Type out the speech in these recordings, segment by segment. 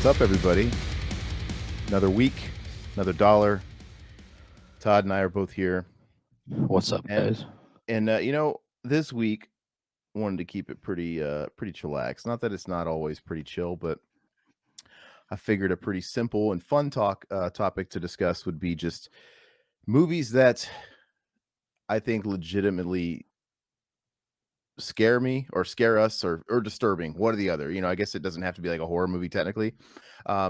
What's up, everybody? Another week, another dollar. Todd and I are both here, What's up, and guys? this week wanted to keep it pretty chillax. Not that it's not always pretty chill, but I figured a pretty simple and fun topic to discuss would be just movies that I think legitimately scare me or scare us or disturbing, one or the other. I guess it doesn't have to be like a horror movie technically.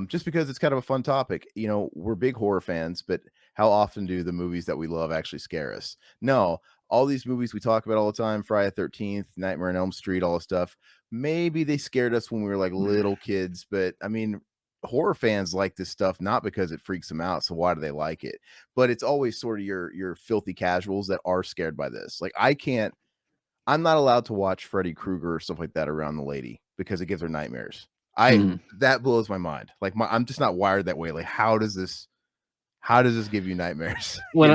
Just because it's kind of a fun topic. We're big horror fans, but how often do the movies that we love actually scare us? No, all these movies we talk about all the time, Friday the 13th, Nightmare on Elm Street, all this stuff, maybe they scared us when we were like little kids, but I mean, horror fans like this stuff not because it freaks them out, so why do they like it? But it's always sort of your filthy casuals that are scared by this. Like I'm not allowed to watch Freddy Krueger or stuff like that around the lady because it gives her nightmares. Mm. That blows my mind. Like I'm just not wired that way. Like how does this give you nightmares? When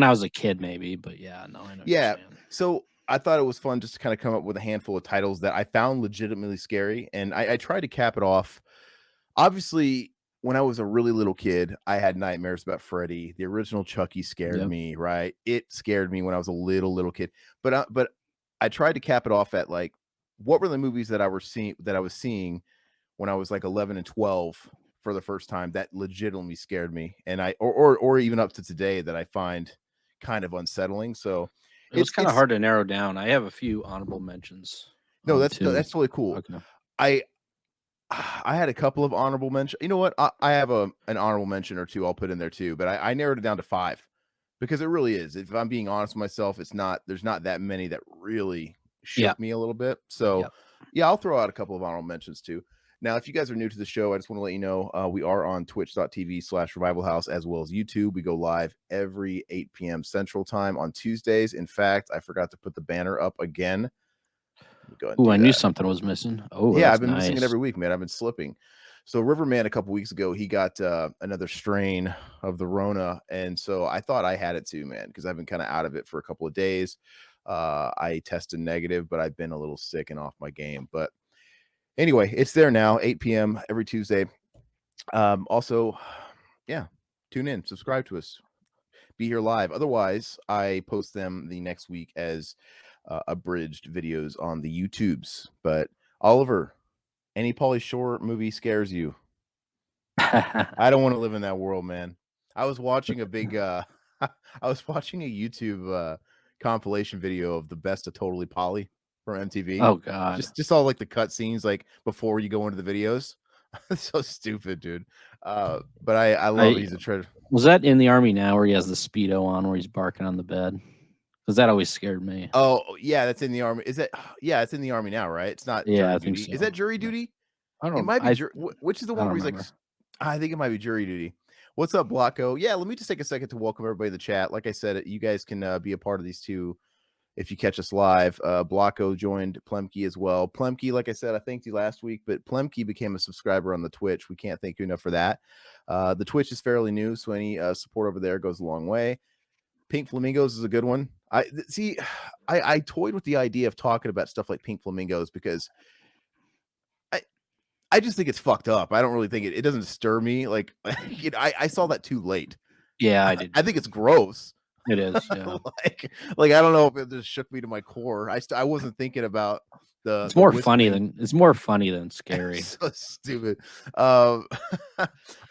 I was a kid, maybe, but yeah, no, I know what you're Yeah. saying. So I thought it was fun just to kind of come up with a handful of titles that I found legitimately scary, and I tried to cap it off. Obviously, when I was a really little kid, I had nightmares about Freddy. The original Chucky scared Yep. me, right? It scared me when I was a little kid. But I tried to cap it off at like what were the movies that I was seeing when I was like 11 and 12 for the first time that legitimately scared me, and or even up to today that I find kind of unsettling. So It was kind of it's hard to narrow down. I have a few honorable mentions, no, too. that's totally cool. Okay. I I had a couple of honorable mentions. You know what? I have an honorable mention or two I'll put in there too, but I narrowed it down to five because it really is. If I'm being honest with myself, there's not that many that really Yeah. shook me a little bit. So Yep. yeah, I'll throw out a couple of honorable mentions too. Now, if you guys are new to the show, I just want to let you know we are on twitch.tv/revival house as well as YouTube. We go live every 8 p.m. Central Time on Tuesdays. In fact, I forgot to put the banner up again. Let me go ahead and Ooh, I do knew that. something was missing. Oh, Yeah, I've that's been missing it nice. every week, man. I've been slipping. So Riverman a couple weeks ago, he got another strain of the Rona, and so I thought I had it too, man, because I've been kind of out of it for a couple of days. I tested negative, but I've been a little sick and off my game. But anyway, it's there now, 8 p.m. every Tuesday. Also, yeah, tune in, subscribe to us, be here live. Otherwise, I post them the next week as abridged videos on the YouTubes. But Oliver, any Pauly Shore movie scares you? I don't want to live in that world, man. I was watching a big I was watching a YouTube compilation video of the best of Totally Polly from MTV. Oh God. Just all like the cut scenes like before you go into the videos. It's so stupid, dude. But I love it. I He's a treasure. was that in the army now, where he has the speedo on, where he's barking on the bed, because that always scared me. Oh, yeah, that's in the army. Is that yeah, it's in the army now, right? It's not Yeah, jury I think duty. Is so. that jury Yeah. duty? I It don't. might be which is the I one don't where he's like remember. I think it might be jury duty. What's up, Blocko? Yeah, let me just take a second to welcome everybody to the chat. Like I said, you guys can be a part of these two if you catch us live. Blocko joined Plemke as well. Plemke, like I said, I thanked you last week, but Plemke became a subscriber on the Twitch. We can't thank you enough for that. The Twitch is fairly new, so any support over there goes a long way. Pink Flamingos is a good one. I toyed with the idea of talking about stuff like Pink Flamingos because I I just think it's fucked up. I don't really think it doesn't stir me. Like I saw that too late. Yeah, I did I think too. it's gross. It is. Yeah. like I don't know if it just shook me to my core. I wasn't thinking about It's the more funny whispering. than scary. So stupid. Um,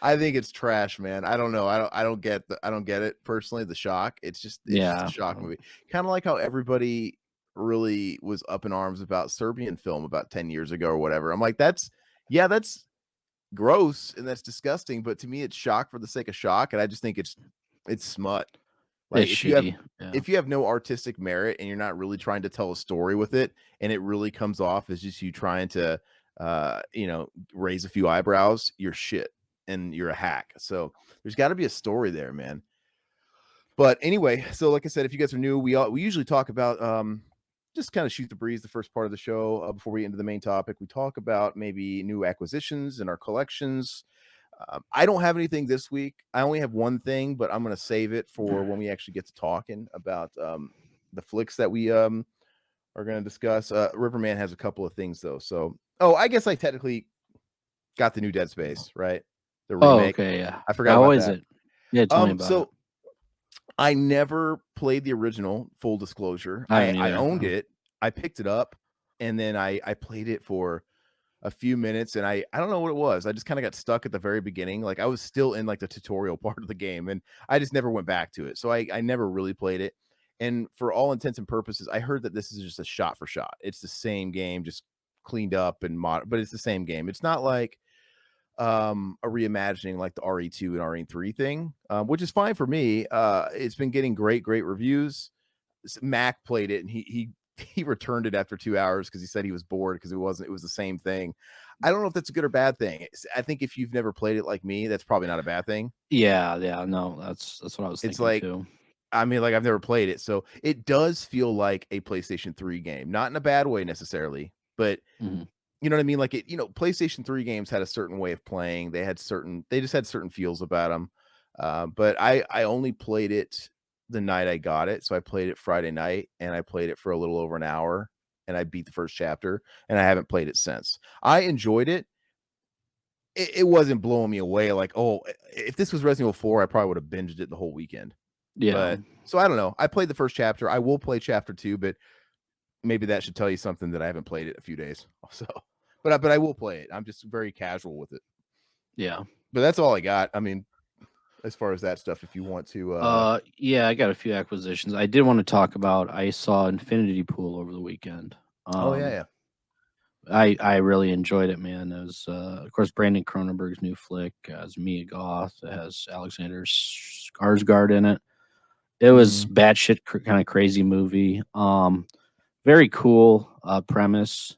I think it's trash, man. I don't know. I don't get it personally. The shock. It's just a Yeah. shock movie. Kind of like how everybody really was up in arms about Serbian film about 10 years ago or whatever. I'm like, that's gross and that's disgusting. But to me, it's shock for the sake of shock, and I just think it's smut. Like It's shitty. Yeah. if you have no artistic merit and you're not really trying to tell a story with it, and it really comes off as just you trying to raise a few eyebrows, you're shit and you're a hack. So there's got to be a story there, man. But anyway, so like I said, if you guys are new, we usually talk about just kind of shoot the breeze the first part of the show before we get into the main topic. We talk about maybe new acquisitions in our collections. I don't have anything this week. I only have one thing, but I'm going to save it for when we actually get to talking about the flicks that we are going to discuss. Riverman has a couple of things though. So, oh, I guess I technically got the new Dead Space, right? The Oh, remake. okay, yeah. I forgot How about is that. it? Yeah, tell me about it. So I never played the original, full disclosure. I haven't I either. owned it. I picked it up and then I played it for a few minutes and I don't know what it was. I just kind of got stuck at the very beginning. Like I was still in like the tutorial part of the game and I just never went back to it. So I never really played it. And for all intents and purposes, I heard that this is just a shot for shot. It's the same game, just cleaned up and but it's the same game. It's not like a reimagining like the RE2 and RE3 thing, which is fine for me. It's been getting great reviews. Mac played it and he returned it after 2 hours because he said he was bored because it was the same thing. I don't know if that's a good or bad thing. I think if you've never played it like me, that's probably not a bad thing. Yeah, no, that's what I was It's thinking like, too. I mean, like I've never played it, so it does feel like a PlayStation 3 game, not in a bad way necessarily, but Mhm. you know what I mean? Like PlayStation 3 games had a certain way of playing. They just had certain feels about them. But I only played it the night I got it. So I played it Friday night and I played it for a little over an hour and I beat the first chapter and I haven't played it since. I enjoyed it. It wasn't blowing me away. Like, oh, if this was Resident Evil 4, I probably would have binged it the whole weekend. Yeah. But so I don't know. I played the first chapter. I will play chapter 2, but maybe that should tell you something that I haven't played it a few days. So but I will play it. I'm just very casual with it. Yeah. But that's all I got. I mean, as far as that stuff, if you want to Yeah, I got a few acquisitions. I did want to talk about. I saw Infinity Pool over the weekend. oh yeah. I really enjoyed it, man. It was, of course, Brandon Cronenberg's new flick. It has Mia Goth. It has Alexander Skarsgård in it. It was batshit kind of crazy movie. Very cool premise,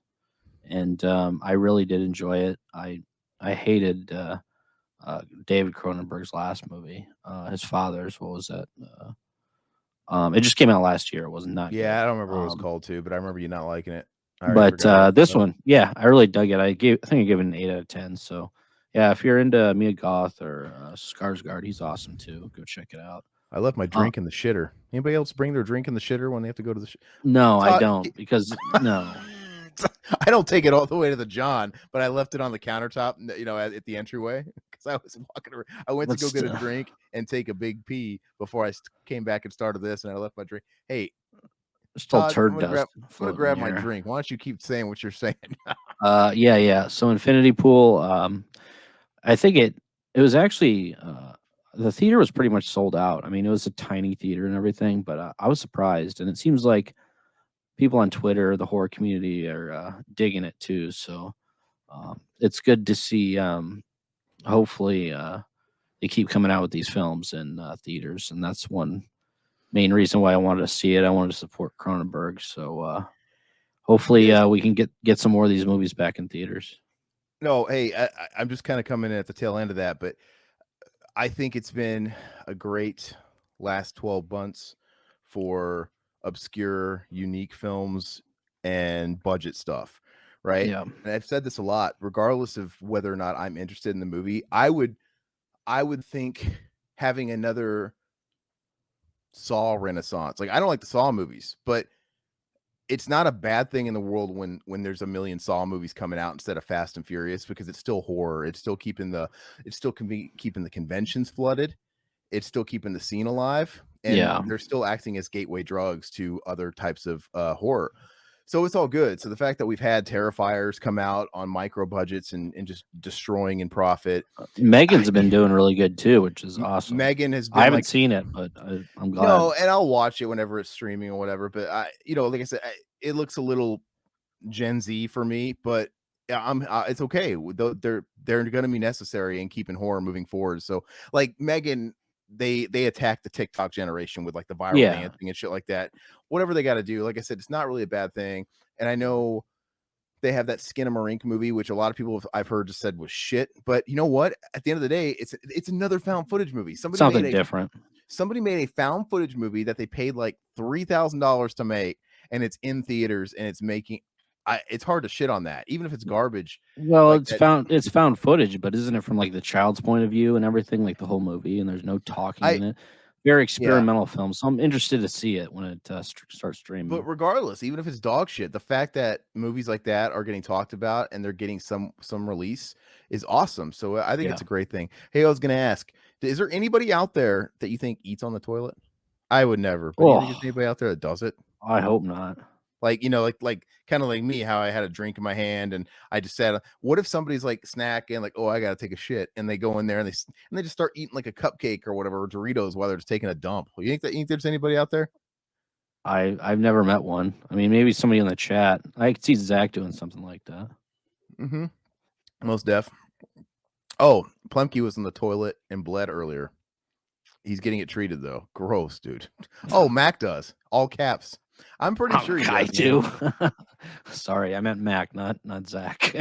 and I really did enjoy it. I hated David Cronenberg's last movie, his father's. What was that? It just came out last year. It was not good. Yeah, I don't remember what it was called too, but I remember you not liking it. I already But forgot what this it was. one, yeah, I really dug it. I think I gave it an 8 out of 10. So yeah, if you're into Mia Goth or Skarsgård, he's awesome too. Go check it out. I left my drink in the shitter. Anybody else bring their drink in the shitter when they have to go to the No, I don't because no. I don't take it all the way to the John, but I left it on the countertop, at the entryway because I was walking around. I went to go get a drink and take a big pee before I came back and started this, and I left my drink. Hey, Still Todd, turd I'm dust. gonna grab my drink. Why don't you keep saying what you're saying? Yeah. So Infinity Pool, I think it was actually the theater was pretty much sold out. I mean, it was a tiny theater and everything, but I was surprised, and it seems like people on Twitter, the horror community, are digging it too. So it's good to see. Hopefully, they keep coming out with these films in theaters, and that's one main reason why I wanted to see it. I wanted to support Cronenberg, so hopefully we can get some more of these movies back in theaters. No, hey, I'm just kind of coming in at the tail end of that, but I think it's been a great last 12 months for obscure, unique films and budget stuff, right? Yeah. And I've said this a lot, regardless of whether or not I'm interested in the movie, I would think having another Saw renaissance. Like I don't like the Saw movies, but it's not a bad thing in the world when there's a million Saw movies coming out instead of Fast and Furious because it's still horror. It's still keeping the conventions flooded. It's still keeping the scene alive, and they're still acting as gateway drugs to other types of horror. So it's all good. So the fact that we've had Terrifiers come out on micro budgets and just destroying in profit. Megan's been doing really good too, which is awesome. Megan has been I haven't seen it, but I'm glad. No, and I'll watch it whenever it's streaming or whatever. But like I said, it looks a little Gen Z for me, but it's okay. They're going to be necessary in keeping horror moving forward. So like Megan, they attack the TikTok generation with like the viral dancing and shit like that. Whatever they got to do. Like I said, it's not really a bad thing. And I know they have that Skinamarink movie, which a lot of people I've heard just said was shit. But you know what? At the end of the day, it's another found footage movie. Something different. Somebody made a found footage movie that they paid like $3,000 to make, and it's in theaters, and it's making. It's hard to shit on that, even if it's garbage. Well, like it's found footage, but isn't it from like the child's point of view and everything, like the whole movie? And there's no talking in it. very experimental film. So I'm interested to see it when it starts streaming. But regardless, even if it's dog shit, the fact that movies like that are getting talked about and they're getting some release is awesome. So I think it's a great thing. Hey, I was gonna ask, is there anybody out there that you think eats on the toilet? I would never. But do you think there's anybody out there that does it? I hope not. Like, like kind of like me, how I had a drink in my hand and I just said, what if somebody's like snacking, like, oh, I gotta take a shit, and they go in there and they just start eating like a cupcake or whatever, or Doritos while they're just taking a dump. You think there's anybody out there? I've never met one. I mean, maybe somebody in the chat. I could see Zach doing something like that. Mm-hmm. Most deaf. Oh, Plemke was in the toilet and bled earlier. He's getting it treated though. Gross, dude. Oh, Mac does. All caps. I'm pretty sure he does. I do. Sorry, I meant Mac, not Zach.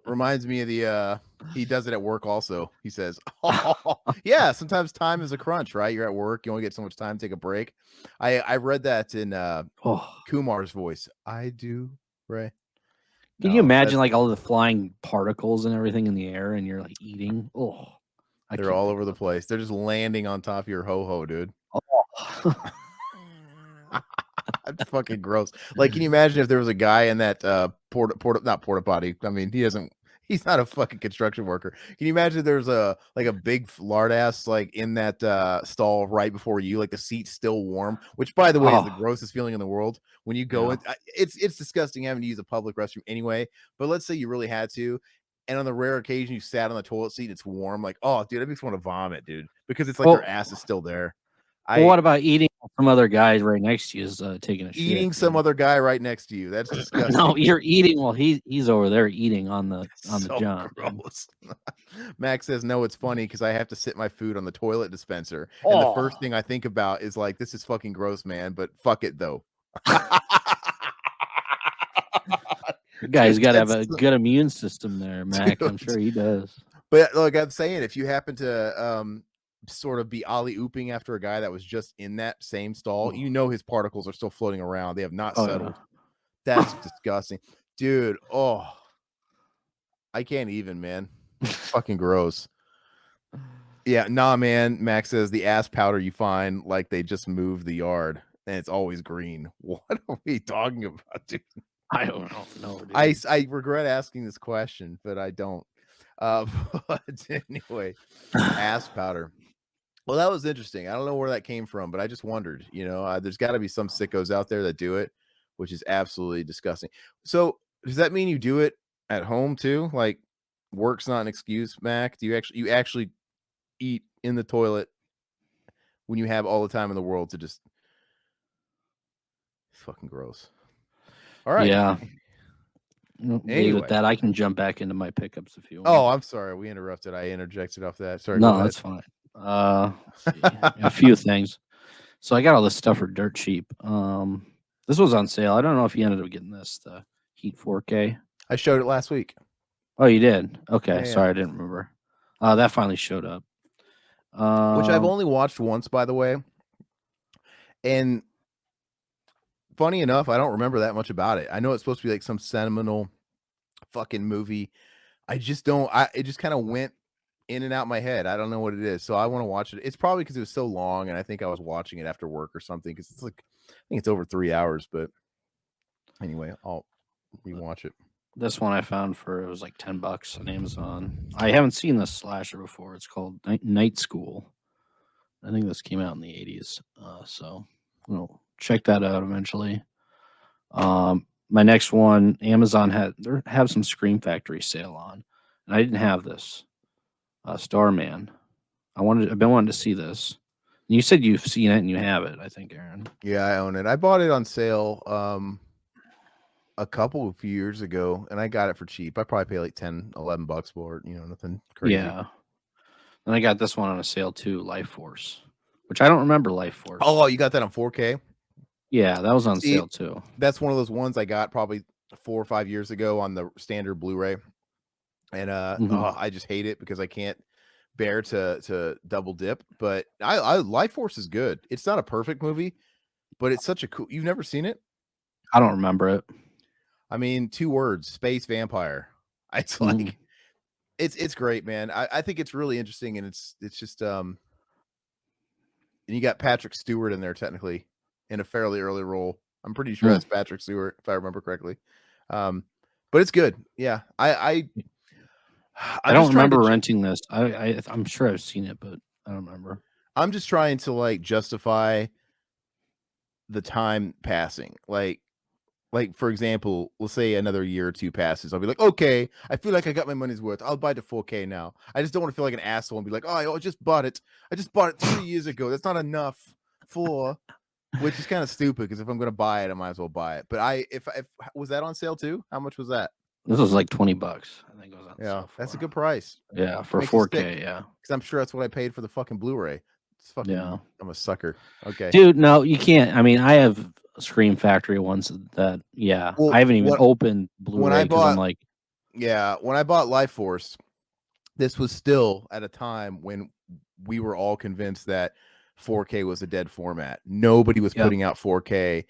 Reminds me of the he does it at work also. He says, oh, yeah, sometimes time is a crunch, right? You're at work, you only get so much time to take a break. I read that in Kumar's voice. I do, Ray. Can you imagine like all the flying particles and everything in the air and you're like eating? Oh, they're all over the place. They're just landing on top of your ho-ho, dude. Oh. That's fucking gross. Like, can you imagine if there was a guy in that not porta potty? I mean, he's not a fucking construction worker. Can you imagine if there's a big lard ass like in that stall right before you, like the seat's still warm, which by the way is the grossest feeling in the world when you go in. It's disgusting having to use a public restroom anyway, but let's say you really had to, and on the rare occasion you sat on the toilet seat, it's warm, like, oh dude, that makes me want to vomit, dude, because it's like their ass is still there. Well, what about eating some other guy right next to you is taking a shit? Eating some other guy right next to you. That's disgusting. No, you're eating while he's over there eating on the John. Max says, no, it's funny because I have to sit my food on the toilet dispenser. And the first thing I think about is like, this is fucking gross, man, but fuck it though. The guy's got to have a good immune system there, Mac. Dude. I'm sure he does. But like I'm saying, if you happen to sort of be ollie-ooping after a guy that was just in that same stall, you know his particles are still floating around. They have not settled. Yeah. That's disgusting. Dude, I can't even, man. Fucking gross. Yeah, nah, man. Max says the ass powder you find like they just moved the yard and it's always green. What are we talking about, dude? I don't know. Dude. I regret asking this question, but I don't. But anyway, ass powder. Well, that was interesting. I don't know where that came from, but I just wondered, there's got to be some sickos out there that do it, which is absolutely disgusting. So does that mean you do it at home too? Like work's not an excuse, Mac? Do you actually eat in the toilet when you have all the time in the world to just fucking gross? All right. Yeah. Anyway, with that, I can jump back into my pickups if you want. Oh, I'm sorry. We interrupted. I interjected off that. Sorry. No, that's fine. A few things. So I got all this stuff for dirt cheap. This was on sale. I don't know if you ended up getting this, the Heat 4K. I showed it last week. Oh, you did? Okay. Yeah, sorry, I didn't remember. That finally showed up. Which I've only watched once, by the way. And funny enough, I don't remember that much about it. I know it's supposed to be like some sentimental fucking movie. I just don't. It just kind of went in and out my head. I don't know what it is. So I want to watch it. It's probably because it was so long, and I think I was watching it after work or something. Because it's like, I think it's over 3 hours. But anyway, I'll rewatch it. This one I found it was like $10 on Amazon. I haven't seen this slasher before. It's called Night School. I think this came out in the 80s. So we'll check that out eventually. My next one, Amazon have some Scream Factory sale on, and I didn't have this. Starman. I've been wanting to see this. And you said you've seen it and you have it, I think, Aaron. Yeah, I own it. I bought it on sale a few years ago, and I got it for cheap. I probably pay like $10-11 for it, nothing crazy. Yeah. And I got this one on a sale too, Life Force, which I don't remember Life Force. Oh, you got that on 4K? Yeah, that was on sale too. That's one of those ones I got probably 4 or 5 years ago on the standard Blu-ray. And I just hate it because I can't bear to double dip. But I Life Force is good. It's not a perfect movie, but it's such a cool. You've never seen it? I don't remember it. I mean, 2 words: space vampire. It's like it's great, man. I think it's really interesting, and it's just and you got Patrick Stewart in there technically in a fairly early role. I'm pretty sure that's Patrick Stewart if I remember correctly. But it's good. Yeah, I I'm don't just trying remember to renting this. I'm sure I've seen it, but I don't remember. I'm just trying to like justify the time passing. Like for example, let's say another year or two passes. I'll be like, okay, I feel like I got my money's worth. I'll buy the 4K now. I just don't want to feel like an asshole and be like, oh, I just bought it. I just bought it 3 years ago. That's not enough for, which is kind of stupid because if I'm gonna buy it, I might as well buy it. But if was that on sale too? How much was that? This was like $20. I think it was on Yeah, sale that's a for. good price. Yeah, for Makes you 4K. stick. Yeah, Because I'm sure that's what I paid for the fucking Blu-ray. It's fucking. yeah, I'm a sucker. Okay. dude. No, you can't. I mean, I have Scream Factory ones that. Yeah, Well, I haven't even opened when I Blu-ray because I'm bought like, when I bought Life Force, this was still at a time when we were all convinced that 4K was a dead format. Nobody was Yep. putting out 4K.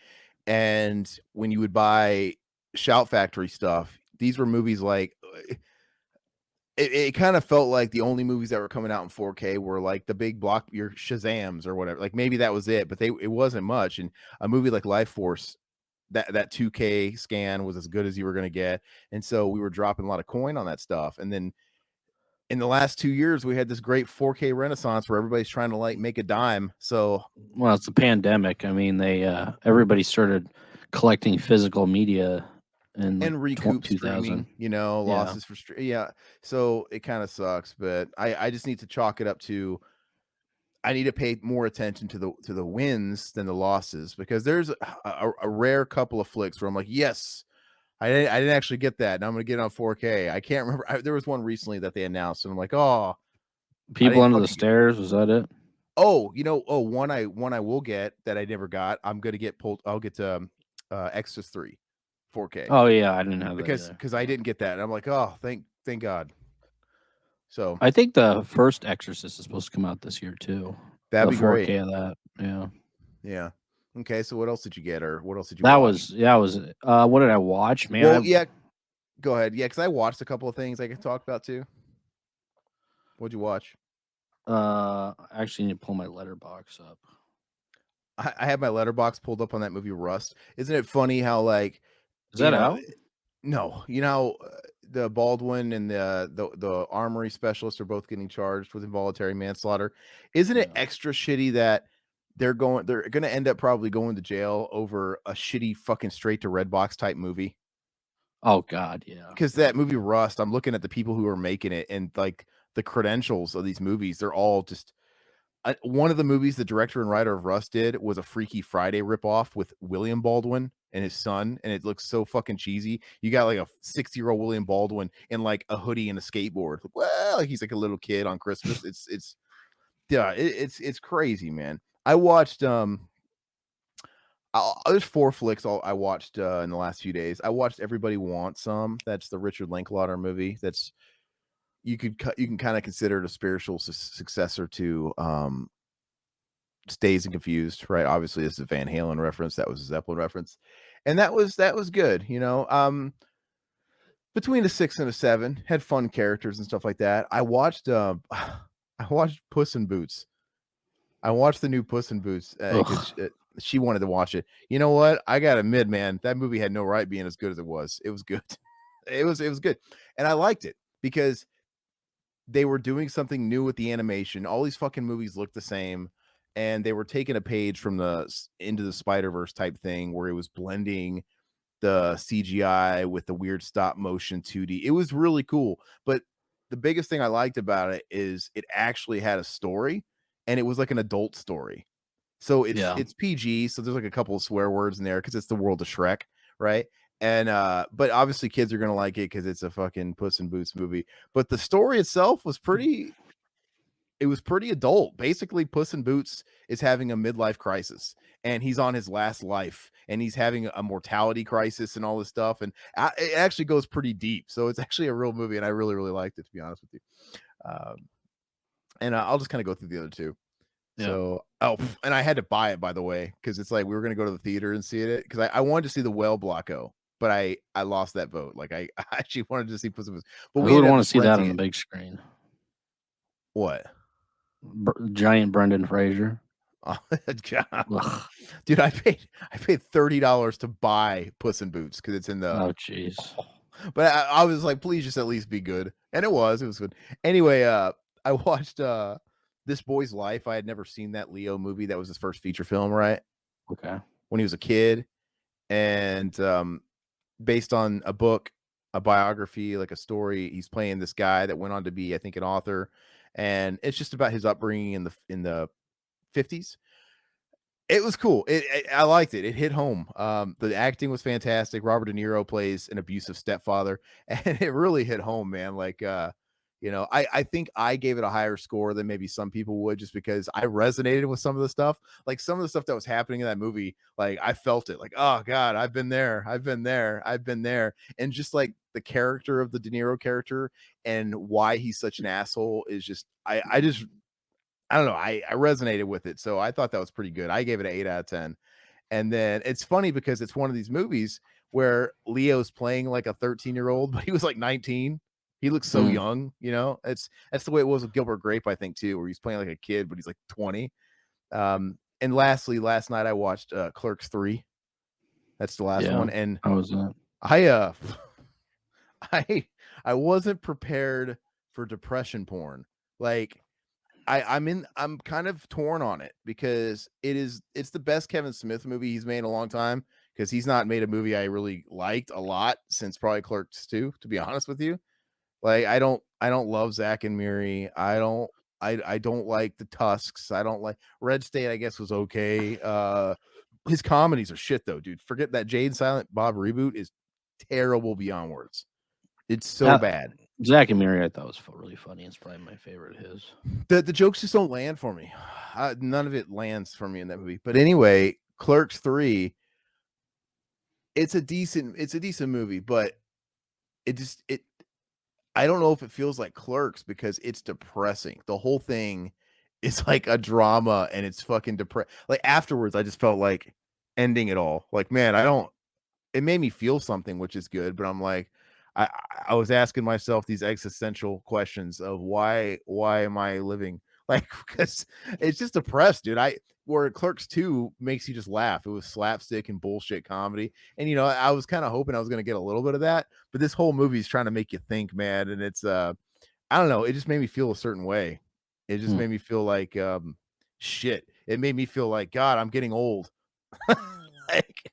And when you would buy Shout Factory stuff, these were movies like it kind of felt like the only movies that were coming out in 4K were like the big block, your Shazams or whatever. Like maybe that was it, but it wasn't much. And a movie like Life Force, that 2K scan was as good as you were going to get. And so we were dropping a lot of coin on that stuff. And then in the last 2 years, we had this great 4K renaissance where everybody's trying to like make a dime. So, well, it's the pandemic. I mean, they everybody started collecting physical media in like and recoup 2000. streaming, losses for yeah. So it kind of sucks, but I just need to chalk it up to I need to pay more attention to the wins than the losses because there's a rare couple of flicks where I'm like, yes, I didn't actually get that. Now I'm gonna get it on 4K. I can't remember. There was one recently that they announced, and I'm like, oh, People Under the Stairs, was that it? Oh, one I will get that I never got. I'm gonna get pulled. I'll get Extras 3, 4K. Oh yeah, I didn't have that because I didn't get that. And I'm like, oh, thank God. So I think the first Exorcist is supposed to come out this year too. that'd The be 4K great. of that. Yeah. Yeah. Okay. So what else did you get, or what else did you That watch? was what did I watch, man? Well, yeah. Go ahead. Yeah, because I watched a couple of things I can talk about too. What'd you watch? I actually need to pull my letterbox up. I have my letterbox pulled up on that movie Rust. Isn't it funny how like Is that out? No, the Baldwin and the armory specialist are both getting charged with involuntary manslaughter. Isn't it extra shitty that they're going to end up probably going to jail over a shitty fucking straight to Redbox type movie? Oh God, yeah. Because that movie Rust, I'm looking at the people who are making it and like the credentials of these movies, they're all just one of the movies the director and writer of Rust did was a Freaky Friday ripoff with William Baldwin and his son, and it looks so fucking cheesy. You got like a 60-year-old William Baldwin in like a hoodie and a skateboard. Well, he's like a little kid on Christmas. It's crazy, man. I watched there's 4 flicks I watched in the last few days. I watched Everybody Wants Some. That's the Richard Linklater movie. That's you can kind of consider it a spiritual successor to Dazed and Confused, right? Obviously, this is a Van Halen reference. That was a Zeppelin reference, and that was good. Between a 6 and a 7, had fun characters and stuff like that. I watched Puss in Boots. I watched the new Puss in Boots because she wanted to watch it. You know what? I gotta admit, man, that movie had no right being as good as it was. It was good. It was good, and I liked it because they were doing something new with the animation. All these fucking movies look the same, and they were taking a page from the Into the Spider-Verse type thing where it was blending the CGI with the weird stop motion 2D. It was really cool, but the biggest thing I liked about it is it actually had a story, and it was like an adult story. So it's PG, so there's like a couple of swear words in there because it's the world of Shrek, right? And but obviously kids are gonna like it because it's a fucking Puss in Boots movie. But the story itself was pretty adult. Basically, Puss in Boots is having a midlife crisis, and he's on his last life, and he's having a mortality crisis and all this stuff. And it actually goes pretty deep. So it's actually a real movie, and I really, really liked it, to be honest with you. And I'll just kind of go through the other two. Yeah. So, and I had to buy it, by the way, because it's like we were going to go to the theater and see it because I wanted to see the Whale Blocko, but I lost that vote. Like I actually wanted to see Puss in Boots, but we would want to see that on the big screen. What? Giant Brendan Fraser. God. Ugh. Dude, I paid $30 to buy Puss in Boots because it's in the. Oh, jeez. But I was like, please just at least be good, and it was good. Anyway, I watched This Boy's Life. I had never seen that Leo movie. That was his first feature film, right? Okay. When he was a kid, and based on a book, a biography, like a story. He's playing this guy that went on to be, I think, an author, and it's just about his upbringing in the 50s. It was cool. I liked it. It hit home. The acting was fantastic. Robert De Niro plays an abusive stepfather, and it really hit home, man. Like, I think I gave it a higher score than maybe some people would, just because I resonated with some of the stuff. Like some of the stuff that was happening in that movie, like I felt it. Like, oh God, I've been there. I've been there. I've been there. And just like the character of the De Niro character and why he's such an asshole is just, I don't know. I resonated with it. So I thought that was pretty good. I gave it an 8 out of 10. And then it's funny because it's one of these movies where Leo's playing like a 13-year-old, but he was like 19. He looks so Mm. young, that's the way it was with Gilbert Grape, I think, too, where he's playing like a kid, but he's like 20. And lastly, last night I watched Clerks 3. That's the last Yeah. one. And How was that? I I wasn't prepared for depression porn. Like I'm kind of torn on it because it's the best Kevin Smith movie he's made in a long time, because he's not made a movie I really liked a lot since probably Clerks 2, to be honest with you. Like I don't love Zack and Miri. I don't like the Tusks. I don't like Red State, I guess, was okay. His comedies are shit though, dude. Forget that Jade Silent Bob reboot is terrible beyond words. It's so That bad. Zack and Miri, I thought was really funny. It's probably my favorite of his. The jokes just don't land for me. None of it lands for me in that movie. But anyway, Clerks 3, it's a decent movie, but it I don't know if it feels like Clerks because it's depressing. The whole thing is like a drama, and it's fucking like afterwards I just felt like ending it all. Like, man, I don't it made me feel something, which is good, but I'm like, I I was asking myself these existential questions of why am I living? Like, because it's just depressed, dude. Where Clerks 2 makes you just laugh. It was slapstick and bullshit comedy. And I was kind of hoping I was gonna get a little bit of that, but this whole movie is trying to make you think, man. And it's I don't know, it just made me feel a certain way. It just Hmm. made me feel like shit. It made me feel like, God, I'm getting old. Like,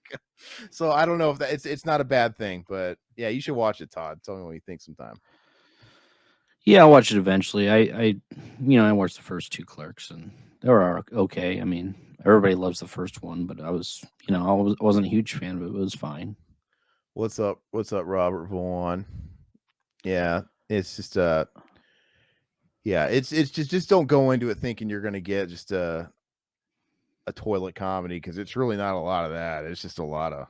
so I don't know if it's not a bad thing, but yeah, you should watch it, Todd. Tell me what you think sometime. Yeah, I'll watch it eventually. I watched the first two Clerks, and they were okay. I mean, everybody loves the first one, but I wasn't a huge fan of it. But it was fine. What's up? What's up, Robert Vaughn? Yeah, it's just yeah, it's just don't go into it thinking you're gonna get just a toilet comedy, because it's really not a lot of that. It's just a lot of,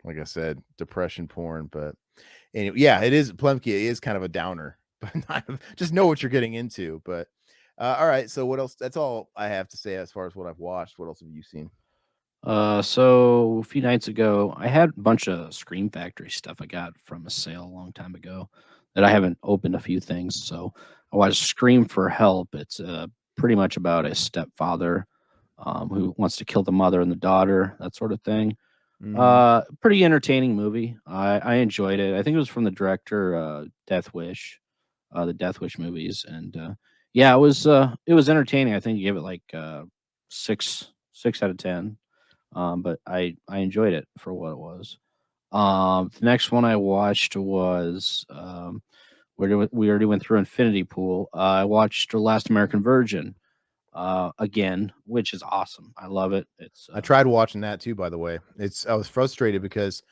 like I said, depression porn. But anyway, yeah, it is Plemke is kind of a downer, but just know what you're getting into. But all right, so what else? That's all I have to say as far as what I've watched. What else have you seen? So a few nights ago, I had a bunch of Scream Factory stuff I got from a sale a long time ago that I haven't opened a few things. So I watched Scream for Help. It's pretty much about a stepfather who wants to kill the mother and the daughter, that sort of thing. Mm-hmm. Pretty entertaining movie. I enjoyed it. I think it was from the director Death Wish, the Death Wish movies, and yeah, it was entertaining. I think you gave it like six out of 10. But I enjoyed it for what it was. The next one I watched was we already went through Infinity Pool. I watched The Last American Virgin again, which is awesome. I love it. It's I tried watching that too, by the way. I was frustrated because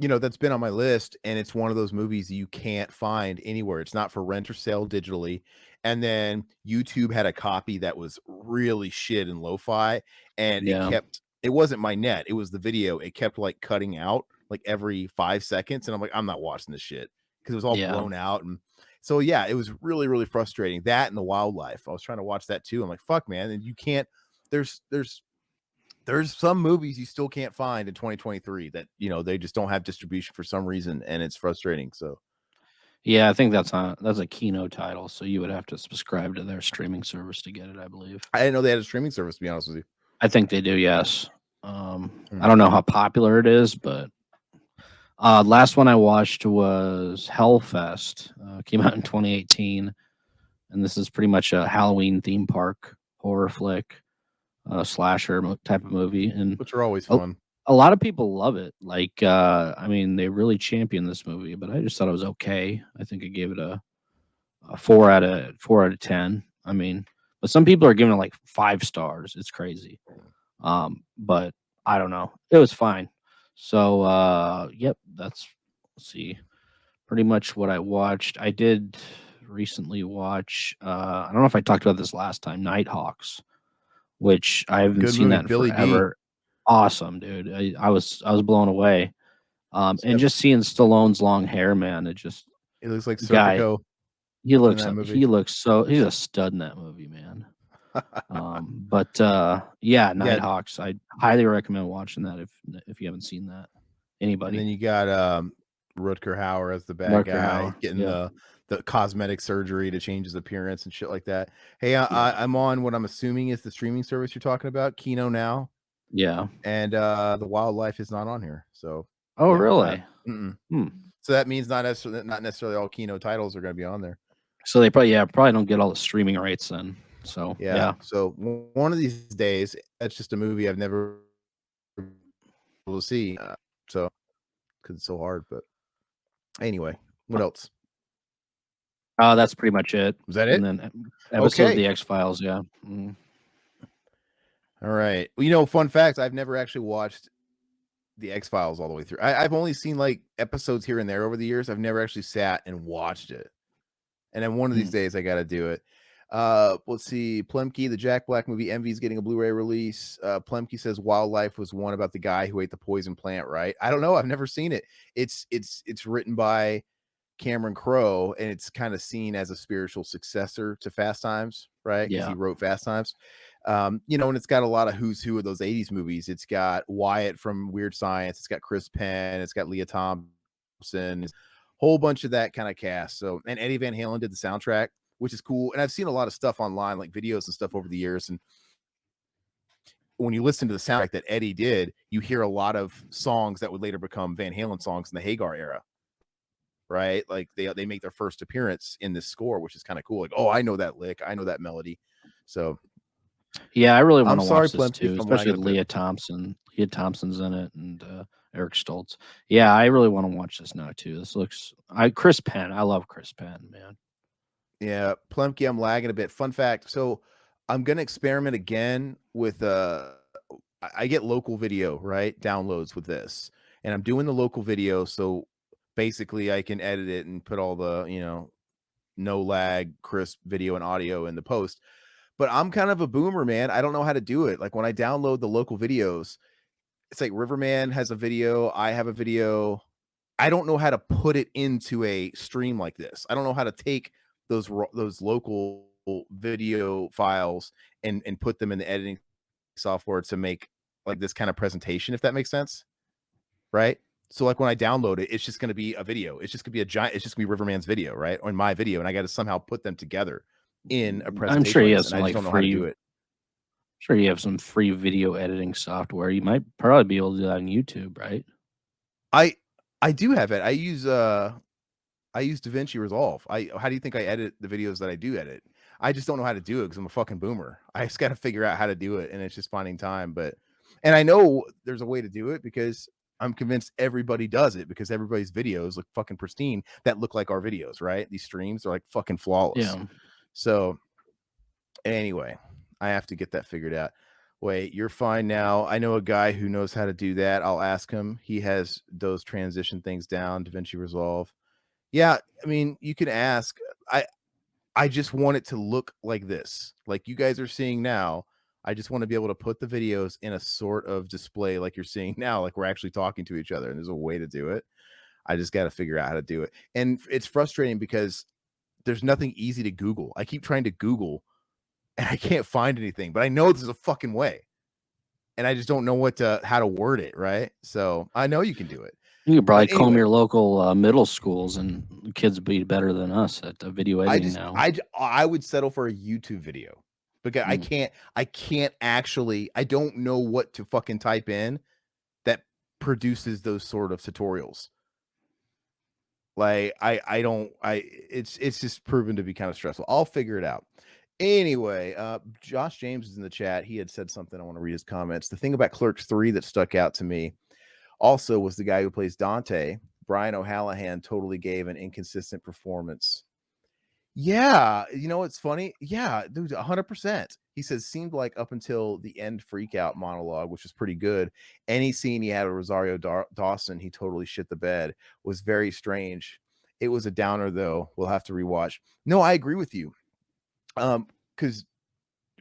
that's been on my list, and it's one of those movies you can't find anywhere. It's not for rent or sale digitally. And then YouTube had a copy that was really shit and lo-fi, and yeah, it wasn't my net, it was the video. It kept like cutting out like every 5 seconds, and I'm like, I'm not watching this shit, because it was all yeah. blown out. And so yeah, it was really, really frustrating. That and The Wildlife. I was trying to watch that too. I'm like, fuck, man. And you can't, there's some movies you still can't find in 2023 that they just don't have distribution for some reason, and it's frustrating. So Yeah, I think that's a Kino title, so you would have to subscribe to their streaming service to get it, I believe. I didn't know they had a streaming service, to be honest with you. I think they do, yes. Hmm. I don't know how popular it is, but last one I watched was Hellfest. Came out in 2018, and this is pretty much a Halloween theme park horror flick, slasher type of movie, and Which are always a, fun. a lot of people love it. Like, I mean, they really champion this movie, but I just thought it was okay. I think I gave it a 4 out of 10. I mean, but some people are giving it like 5 stars. It's crazy. But I don't know. It was fine. So yep, let's see. Pretty much what I watched. I did recently watch I don't know if I talked about this last time, Nighthawks, which I haven't Good seen movie, that in Billy D. forever. Awesome, dude. I was blown away. And Yep. just seeing Stallone's long hair, man, it just It looks like guy Serpico he in looks that movie. he's a stud in that movie, man. But yeah, Nighthawks. I highly recommend watching that if you haven't seen that. And Anybody? then you got Rutger Hauer as the bad Rutger guy, Hauer, getting yep. the cosmetic surgery to change his appearance and shit like that. Hey, I'm on what I'm assuming is the streaming service you're talking about, Kino now, Yeah. and the wildlife is not on here. So Oh, yeah, really? so that means not necessarily all Kino titles are going to be on there. So they probably don't get all the streaming rights then. So yeah. So one of these days, that's just a movie I've never been able to see. So because it's so hard, but anyway, what else? That's pretty much it. Was that it? And then episode of Okay. the X-Files, yeah. All right. Well, fun fact, I've never actually watched the X-Files all the way through. I've only seen like episodes here and there over the years. I've never actually sat and watched it. And then one of these days I got to do it. Let's see. Plemke, the Jack Black movie Envy is getting a Blu-ray release. Plemke says Wildlife was one about the guy who ate the poison plant, right? I don't know. I've never seen it. It's written by Cameron Crowe, and it's kind of seen as a spiritual successor to Fast Times, right? Because he wrote Fast Times. And it's got a lot of who's who of those 80s movies. It's got Wyatt from Weird Science, it's got Chris Penn, it's got Leah Thompson, whole bunch of that kind of cast. So, and Eddie Van Halen did the soundtrack, which is cool. And I've seen a lot of stuff online, like videos and stuff over the years. And when you listen to the soundtrack that Eddie did, you hear a lot of songs that would later become Van Halen songs in the Hagar era. Right, like they make their first appearance in this score, which is kind of cool. Like, oh, I know that lick, I know that melody. So yeah, I really want to watch this Plemke, too, especially with Leah Thompson. Leah Thompson's in it, and Eric Stoltz. Yeah, I really want to watch this now too. This looks. Chris Penn. I love Chris Penn, man. Yeah, Plemke, I'm lagging a bit. Fun fact. So I'm gonna experiment again with I get local video, right? Downloads with this, and I'm doing the local video. So basically, I can edit it and put all the no lag, crisp video and audio in the post. But I'm kind of a boomer, man. I don't know how to do it. Like when I download the local videos, it's like Riverman has a video, I have a video. I don't know how to put it into a stream like this. I don't know how to take those local video files and put them in the editing software to make like this kind of presentation, if that makes sense. Right? So like when I download it, it's just going to be a video. It's just going to be it's just going to be Riverman's video, right? Or in my video, and I got to somehow put them together in a presentation. I'm sure he has and some I just like don't know how to do it. Sure, you have some free video editing software. You might probably be able to do that on YouTube, right? I do have it. I use DaVinci Resolve. How do you think I edit the videos that I do edit? I just don't know how to do it because I'm a fucking boomer. I just got to figure out how to do it, and it's just finding time. And I know there's a way to do it because I'm convinced everybody does it, because everybody's videos look fucking pristine that look like our videos, right? These streams are like fucking flawless. Yeah. So anyway, I have to get that figured out. Wait, you're fine now. I know a guy who knows how to do that. I'll ask him. He has those transition things down, DaVinci Resolve. Yeah, I mean, you can ask. I just want it to look like this, like you guys are seeing now. I just want to be able to put the videos in a sort of display like you're seeing now, like we're actually talking to each other, and there's a way to do it. I just got to figure out how to do it. And it's frustrating because there's nothing easy to Google. I keep trying to Google and I can't find anything, but I know there's a fucking way. And I just don't know how to word it, right? So I know you can do it. You could probably But comb anyway, your local middle schools, and kids would be better than us at video editing now. I would settle for a YouTube video because I can't actually, I don't know what to fucking type in that produces those sort of tutorials. Like it's just proven to be kind of stressful. I'll figure it out. Anyway, Josh James is in the chat. He had said something. I want to read his comments. The thing about Clerks 3 that stuck out to me also was the guy who plays Dante. Brian O'Hallahan totally gave an inconsistent performance. Yeah, you know what's funny? Yeah, dude, 100%. He says seemed like up until the end freak out monologue, which was pretty good. Any scene he had with Rosario Dawson, he totally shit the bed. Was very strange. It was a downer though. We'll have to rewatch. No, I agree with you. Because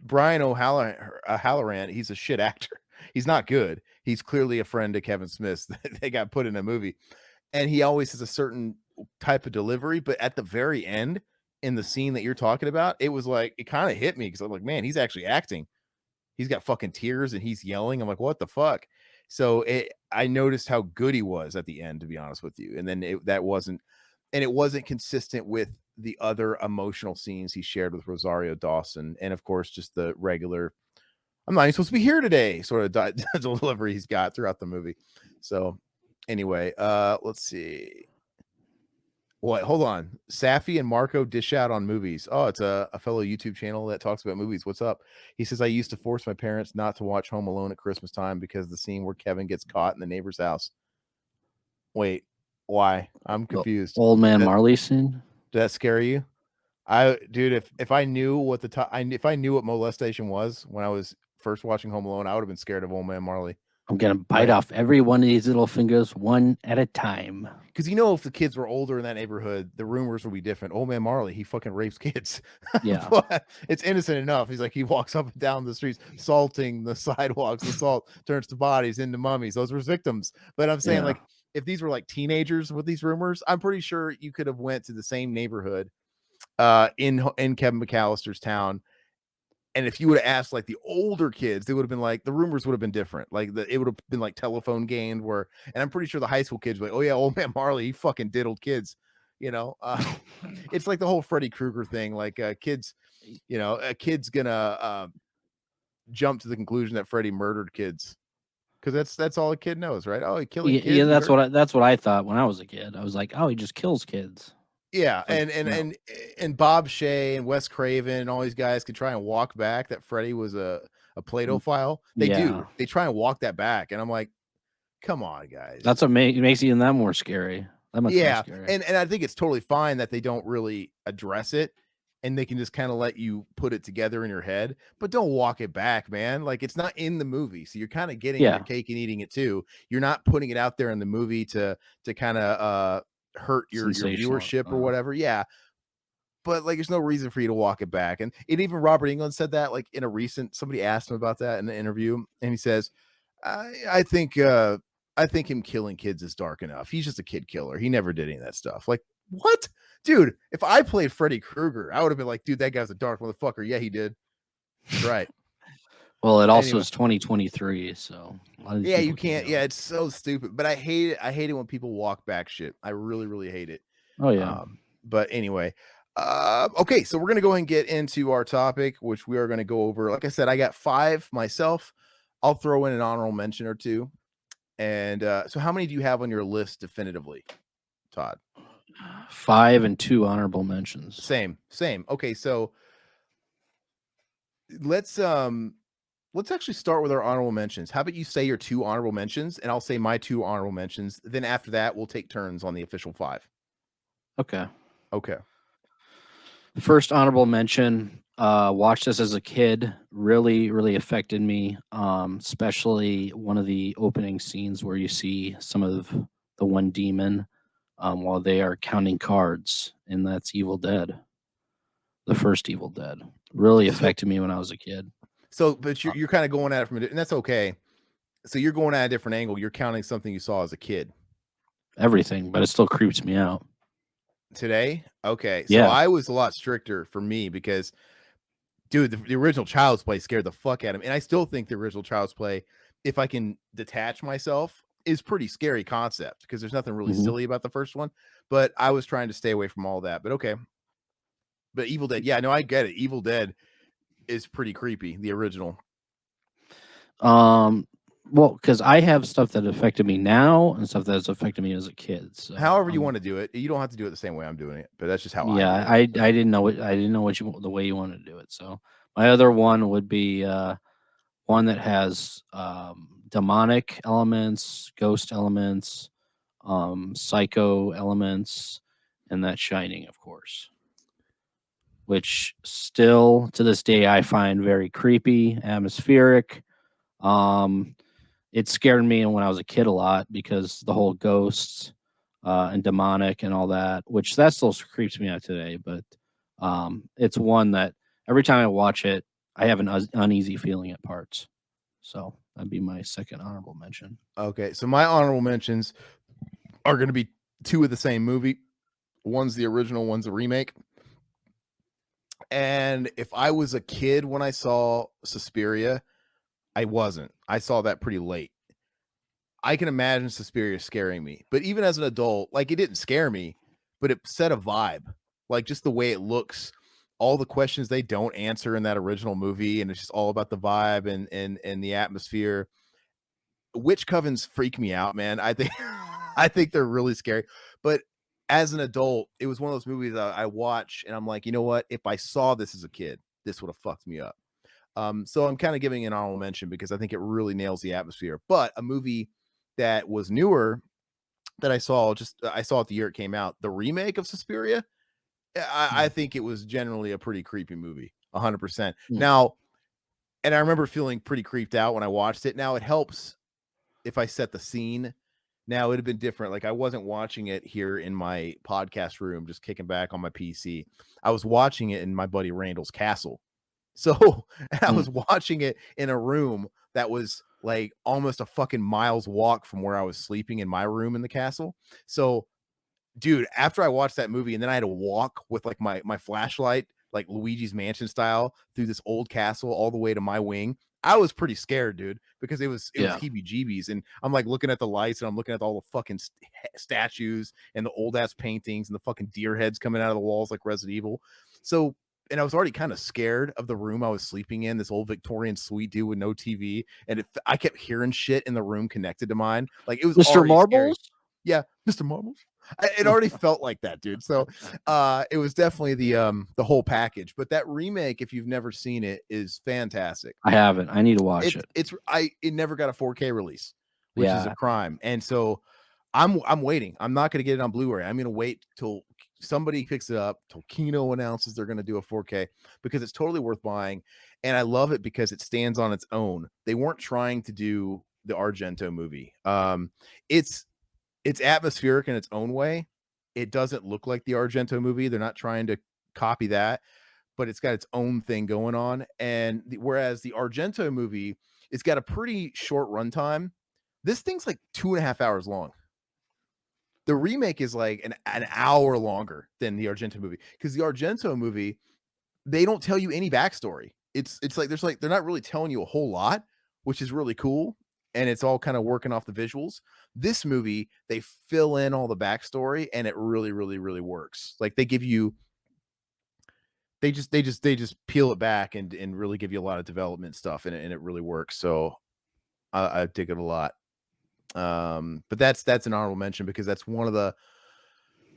Brian O'Halloran, he's a shit actor. He's not good. He's clearly a friend to Kevin Smith. They got put in a movie, and he always has a certain type of delivery. But at the very end, in the scene that you're talking about, it was like it kind of hit me because I'm like, man, he's actually acting. He's got fucking tears and he's yelling. I'm like, what the fuck? So I noticed how good he was at the end, to be honest with you. And then it wasn't consistent with the other emotional scenes he shared with Rosario Dawson, and of course, just the regular "I'm not even supposed to be here today" sort of delivery he's got throughout the movie. So, anyway, let's see. What? Hold on. Safi and Marco dish out on movies. Oh, it's a fellow YouTube channel that talks about movies. What's up? He says, I used to force my parents not to watch Home Alone at Christmas time because of the scene where Kevin gets caught in the neighbor's house. Wait, why? I'm confused. Old Man Marley scene? Did that scare you? Dude, if I knew what if I knew what molestation was when I was first watching Home Alone, I would have been scared of Old Man Marley. I'm gonna bite off every one of these little fingers one at a time. Because if the kids were older in that neighborhood, the rumors would be different. Old Man Marley, he fucking rapes kids. Yeah. But it's innocent enough. He's like, he walks up and down the streets, salting the sidewalks. The salt turns to bodies into mummies. Those were victims. But I'm saying, like, if these were like teenagers with these rumors, I'm pretty sure you could have went to the same neighborhood in Kevin McAllister's town. And if you would have asked like the older kids, they would have been like, the rumors would have been different. Like it would have been like telephone gained and I'm pretty sure the high school kids were like, oh yeah, Old Man Marley, he fucking diddled kids. It's like the whole Freddy Krueger thing. Like kids, a kid's gonna jump to the conclusion that Freddy murdered kids. Because that's all a kid knows, right? Oh, he killed kids. Yeah, that's what I thought when I was a kid. I was like, oh, he just kills kids. Yeah, and Bob Shea and Wes Craven and all these guys could try and walk back that Freddy was a Play-Doh They do. They try and walk that back, and I'm like, come on, guys. That's what makes even that more scary. That much more scary. And I think it's totally fine that they don't really address it, and they can just kind of let you put it together in your head, but don't walk it back, man. Like it's not in the movie, so you're kind of getting your cake and eating it too. You're not putting it out there in the movie to kind of hurt your viewership or whatever. Yeah, but like there's no reason for you to walk it back. And even Robert Englund said that, like in a recent, somebody asked him about that in the interview, and he says, I think him killing kids is dark enough. He's just a kid killer. He never did any of that stuff. Like, what? Dude, if I played Freddy Krueger, I would have been like, dude, that guy's a dark motherfucker. Yeah, he did. Right. Well, it also is 2023, so yeah, you can't. Yeah, it's so stupid. But I hate it. I hate it when people walk back shit. I really, really hate it. Oh yeah. But anyway, okay, so we're gonna go ahead and get into our topic, which we are gonna go over. Like I said, I got 5 myself. I'll throw in an honorable mention or 2. And so, how many do you have on your list definitively, Todd? 5 and 2 honorable mentions. Same. Okay, so let's actually start with our honorable mentions. How about you say your 2 honorable mentions, and I'll say my 2 honorable mentions. Then after that, we'll take turns on the official 5. Okay. First honorable mention. Watched this as a kid. Really, really affected me. Especially one of the opening scenes where you see some of the one demon while they are counting cards, and that's Evil Dead. The first Evil Dead really affected me when I was a kid. So, but you're kind of going at it from and that's okay. So you're going at a different angle. You're counting something you saw as a kid. Everything, but it still creeps me out. Today? Okay. So I was a lot stricter for me because, dude, the original Child's Play scared the fuck out of me. And I still think the original Child's Play, if I can detach myself is pretty scary concept because there's nothing really Mhm. silly about the first one. But I was trying to stay away from all that. But okay. But Evil Dead, yeah, no, I get it. Evil Dead is pretty creepy, the original. Well, because I have stuff that affected me now and stuff that's affected me as a kid. So, However you want to do it. You don't have to do it the same way I'm doing it, but that's just how I yeah, do it. I didn't know what the way you wanted to do it. So my other one would be one that has demonic elements, ghost elements, psycho elements, and that Shining, of course, which still to this day I find very creepy, atmospheric. Um, it scared me when I was a kid a lot because the whole ghosts and demonic and all that, which that still creeps me out today. But it's one that every time I watch it, I have an uneasy feeling at parts. So that'd be my second honorable mention. Okay, so my honorable mentions are going to be two of the same movie. One's the original, one's a remake. And if I was a kid when I saw Suspiria, I wasn't. I saw that pretty late. I can imagine Suspiria scaring me, but even as an adult, like it didn't scare me, but it set a vibe. Like just the way it looks, all the questions they don't answer in that original movie, and it's just all about the vibe and the atmosphere. Witch covens freak me out, man. I think I think they're really scary. But as an adult, it was one of those movies that I watch and I'm like, you know what? If I saw this as a kid, this would have fucked me up. So I'm kind of giving an honorable mention because I think it really nails the atmosphere. But a movie that was newer that I saw it the year it came out, the remake of Suspiria. I Mm. think it was generally a pretty creepy movie, 100%. Mm. Now, and I remember feeling pretty creeped out when I watched it. Now it helps if I set the scene. Now it'd have been different. Like I wasn't watching it here in my podcast room, just kicking back on my PC. I was watching it in my buddy Randall's castle. So I Mm. was watching it in a room that was like almost a fucking miles walk from where I was sleeping in my room in the castle. So, dude, after I watched that movie and then I had to walk with like my flashlight, like Luigi's Mansion style, through this old castle all the way to my wing. I was pretty scared, dude, because it was Yeah. heebie-jeebies, and I'm like looking at the lights and I'm looking at all the fucking statues and the old ass paintings and the fucking deer heads coming out of the walls like Resident Evil. So, and I was already kind of scared of the room I was sleeping in, this old Victorian suite, dude, with no TV, and I kept hearing shit in the room connected to mine. Like it was Mr. already scary. Marbles? Yeah, Mr. Marbles. It already felt like that, dude. So it was definitely the whole package. But that remake, if you've never seen it, is fantastic. I haven't. I need to watch it. It never got a 4K release, which is a Yeah. crime. And so I'm waiting. I'm not gonna get it on Blu-ray. I'm gonna wait till somebody picks it up, till Kino announces they're gonna do a 4K, because it's totally worth buying. And I love it because it stands on its own. They weren't trying to do the Argento movie. It's atmospheric in its own way. It doesn't look like the Argento movie. They're not trying to copy that, but it's got its own thing going on. And whereas the Argento movie, it's got a pretty short runtime. This thing's like 2.5 hours long. The remake is like an hour longer than the Argento movie, because the Argento movie, they don't tell you any backstory. It's like they're not really telling you a whole lot, which is really cool, and it's all kind of working off the visuals. This movie, they fill in all the backstory, and it really, really, really works. Like they give you, they just peel it back and really give you a lot of development stuff, and it really works. So I dig it a lot. But that's an honorable mention because that's one of the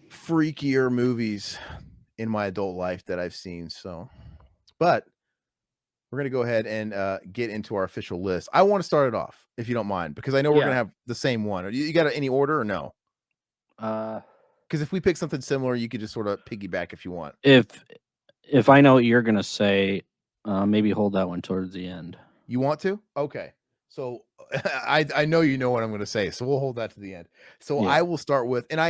freakier movies in my adult life that I've seen. So, but we're gonna go ahead and get into our official list. I want to start it off, if you don't mind, because I know we're Yeah. gonna have the same one. You got any order or no? Uh, Because if we pick something similar, you could just sort of piggyback if you want. if I know what you're gonna say, maybe hold that one towards the end. You want to? Okay. So I know you know what I'm going to say, so we'll hold that to the end. So Yeah. I will start with, and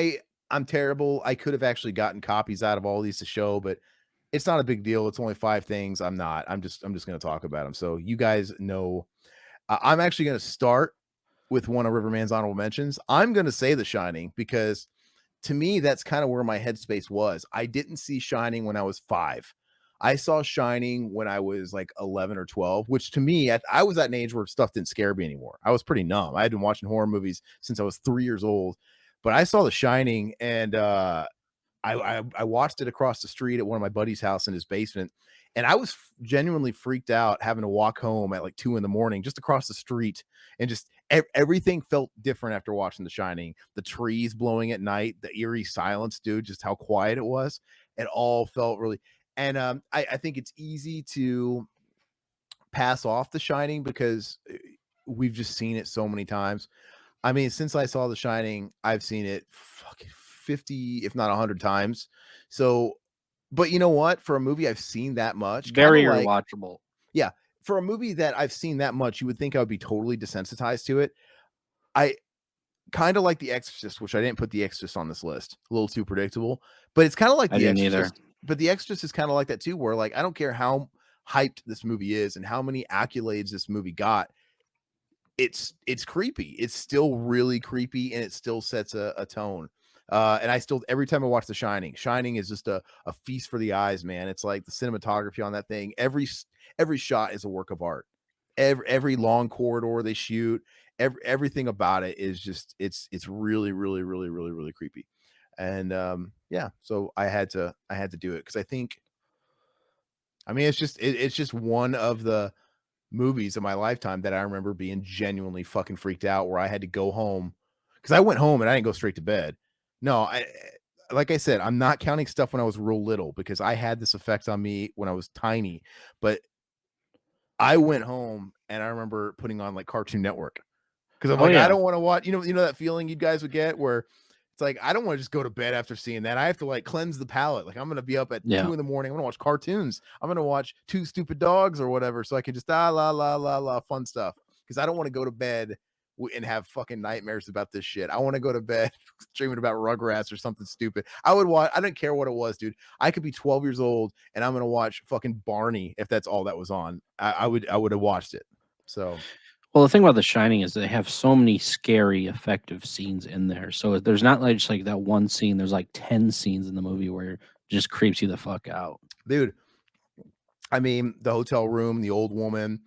I'm terrible. I could have actually gotten copies out of all these to show, but it's not a big deal. It's only 5 things. I'm not. I'm just going to talk about them. So you guys know, I'm actually going to start with one of Riverman's honorable mentions. I'm going to say The Shining because to me that's kind of where my headspace was. I didn't see Shining when I was 5. I saw Shining when I was like 11 or 12, which to me, I was at an age where stuff didn't scare me anymore. I was pretty numb. I had been watching horror movies since I was 3 years old, but I saw The Shining, and I watched it across the street at one of my buddy's house in his basement, and I was genuinely freaked out having to walk home at like 2 in the morning just across the street, and just everything felt different after watching The Shining. The trees blowing at night, the eerie silence, dude, just how quiet it was. It all felt really, and I think it's easy to pass off The Shining because we've just seen it so many times. I mean, since I saw The Shining, I've seen it fucking 50, if not 100 times. So, but you know what? For a movie I've seen that much, Very kind of like, rewatchable. yeah, for a movie that I've seen that much, you would think I would be totally desensitized to it. I kind of like The Exorcist, which I didn't put The Exorcist on this list. A little too predictable, but it's kind of like I The didn't either. Exorcist. But The Exorcist is kind of like that too, where like I don't care how hyped this movie is and how many accolades this movie got. It's creepy. It's still really creepy, and it still sets a tone. And I still, every time I watch The Shining is just a feast for the eyes, man. It's like the cinematography on that thing. Every shot is a work of art. Every long corridor they shoot, everything about it is just it's really really really really really creepy. And yeah, so I had to do it because I think, I mean, it's just one of the movies of my lifetime that I remember being genuinely fucking freaked out, where I had to go home because I went home and I didn't go straight to bed. No, like I said, I'm not counting stuff when I was real little because I had this effect on me when I was tiny. But I went home and I remember putting on like Cartoon Network because I'm Oh like, I yeah, don't want to watch, you know that feeling you guys would get where it's like, I don't want to just go to bed after seeing that. I have to like cleanse the palate. Like I'm going to be up at yeah. 2 in the morning. I'm going to watch cartoons. I'm going to watch Two Stupid Dogs or whatever. So I can just, la, la, la, la, fun stuff. Cause I don't want to go to bed and have fucking nightmares about this shit. I want to go to bed dreaming about Rugrats or something stupid. I would watch, I don't care what it was, dude. I could be 12 years old and I'm going to watch fucking Barney if that's all that was on. I would have watched it. So Well, the thing about The Shining is they have so many scary, effective scenes in there. So there's not like just like that one scene. There's like 10 scenes in the movie where it just creeps you the fuck out. dude, I mean, the hotel room, the old woman,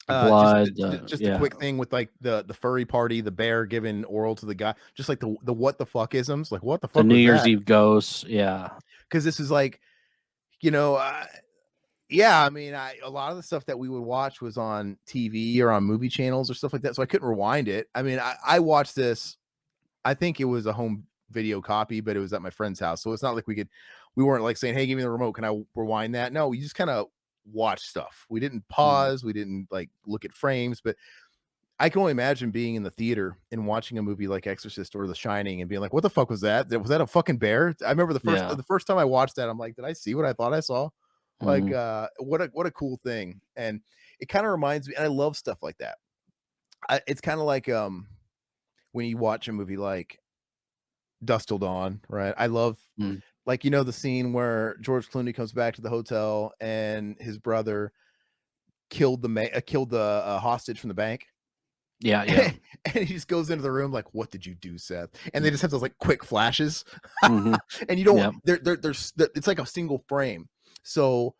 The just blood, just a yeah, quick thing with like the furry party, the bear giving oral to the guy, just like the what the fuck isms, like what the the fuck New was Year's that? Eve ghosts, yeah. Because this is like, you know, yeah, I mean, a lot of the stuff that we would watch was on TV or on movie channels or stuff like that, so I couldn't rewind it. I mean, I watched this. I think it was a home video copy, but it was at my friend's house, so it's not like we weren't like saying, "Hey, give me the remote. Can I rewind that?" No, we just kind of watch stuff. We didn't Mm. pause. We didn't like look at frames, but I can only imagine being in the theater and watching a movie like Exorcist or The Shining and being like, "What the fuck was that? Was that a fucking bear?" I remember Yeah. the first time I watched that, I'm like, "Did I see what I thought I saw?" Like, Mhm. what a cool thing. And it kind of reminds me, and I love stuff like that. It's kind of like when you watch a movie like Dusk Till Dawn, right? I love, Mm. like, you know, the scene where George Clooney comes back to the hotel and his brother killed the hostage from the bank. Yeah, yeah. And he just goes into the room like, "What did you do, Seth?" And they just have those like quick flashes, Mhm. and you don't. Yep. It's like a single frame, so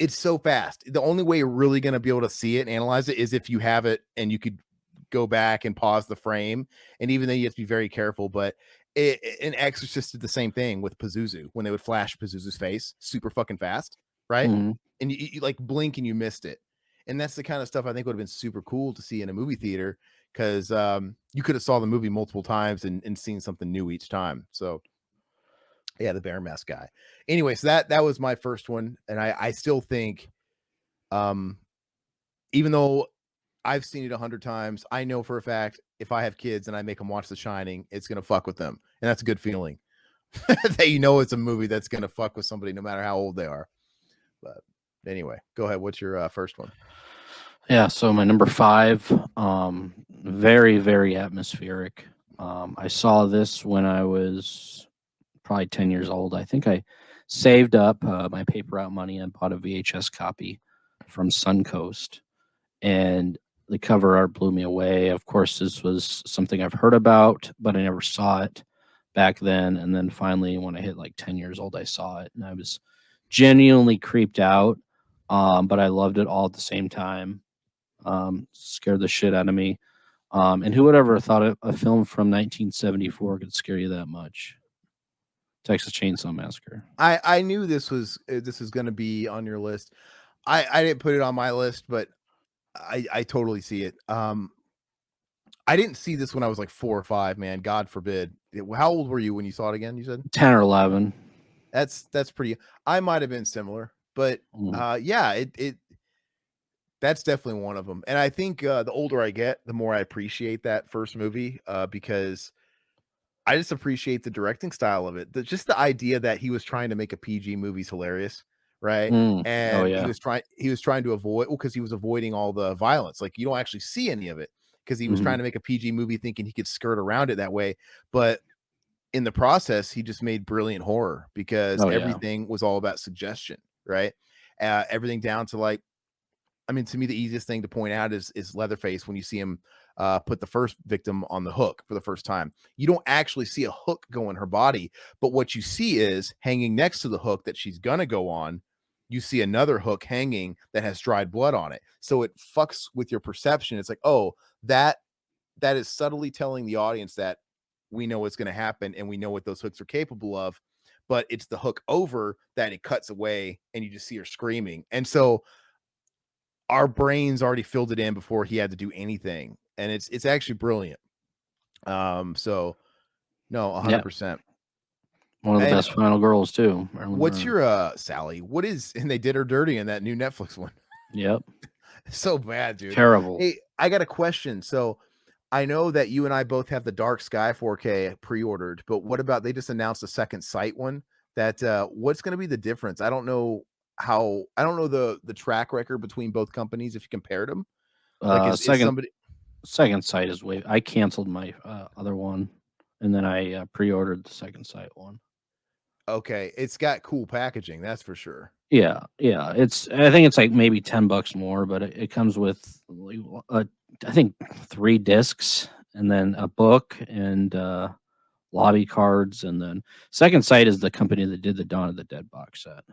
it's so fast. The only way you're really going to be able to see it and analyze it is if you have it and you could go back and pause the frame. And even then, you have to be very careful. But an Exorcist did the same thing with Pazuzu when they would flash Pazuzu's face super fucking fast, right? Mhm. And you like blink and you missed it. And that's the kind of stuff I think would have been super cool to see in a movie theater because you could have saw the movie multiple times and seen something new each time. So yeah, the bear mask guy. Anyway, so that was my first one, and I still think, um, even though I've seen it 100 times, I know for a fact if I have kids and I make them watch The Shining, it's gonna fuck with them, and that's a good feeling that you know it's a movie that's gonna fuck with somebody no matter how old they are. But anyway, go ahead. What's your first one? Yeah, so my number 5, very, very atmospheric. I saw this when I was probably 10 years old. I think I saved up my paper out money and bought a VHS copy from Suncoast, and the cover art blew me away. Of course, this was something I've heard about, but I never saw it back then. And then finally, when I hit like 10 years old, I saw it, and I was genuinely creeped out, but I loved it all at the same time. Scared the shit out of me. And who would ever thought a film from 1974 could scare you that much? Texas Chainsaw Massacre. I knew this was going to be on your list. I didn't put it on my list, but I totally see it. I didn't see this when I was like 4 or 5, man. God forbid. How old were you when you saw it again? You said 10 or 11. that's pretty. I might have been similar, but Mm. yeah, it that's definitely one of them. And I think the older I get, the more I appreciate that first movie because I just appreciate the directing style of it. Just the idea that he was trying to make a PG movie is hilarious, right? Mm. Oh And yeah. he was trying to avoid because he was avoiding all the violence. Like you don't actually see any of it because he was Mhm. trying to make a PG movie thinking he could skirt around it that way. But in the process, he just made brilliant horror because Oh yeah. everything was all about suggestion, right? Everything down to like, I mean, to me, the easiest thing to point out is Leatherface when you see him put the first victim on the hook for the first time. You don't actually see a hook go in her body, but what you see is hanging next to the hook that she's gonna go on. You see another hook hanging that has dried blood on it, so it fucks with your perception. It's like, oh, that that is subtly telling the audience that we know what's going to happen and we know what those hooks are capable of, but it's the hook over that it cuts away and you just see her screaming. And so our brains already filled it in before he had to do anything. And it's actually brilliant. So no, Yeah. 100%. One of the And best final girls too. Marilyn what's Monroe. your Sally? What is and they did her dirty in that new Netflix one. Yep. So bad, dude. Terrible. Hey, I got a question. So I know that you and I both have the Dark Sky 4K pre-ordered, but what about they just announced a Second Sight one? That what's going to be the difference? I don't know I don't know the track record between both companies if you compared them. Like is Second somebody Second Sight is way. I canceled my other one, and then I pre-ordered the Second Sight one. okay, it's got cool packaging, that's for sure. Yeah, yeah. I think it's like maybe $10 more, but it comes with like, I think 3 discs and then a book and lobby cards, and then Second Sight is the company that did the Dawn of the Dead box set.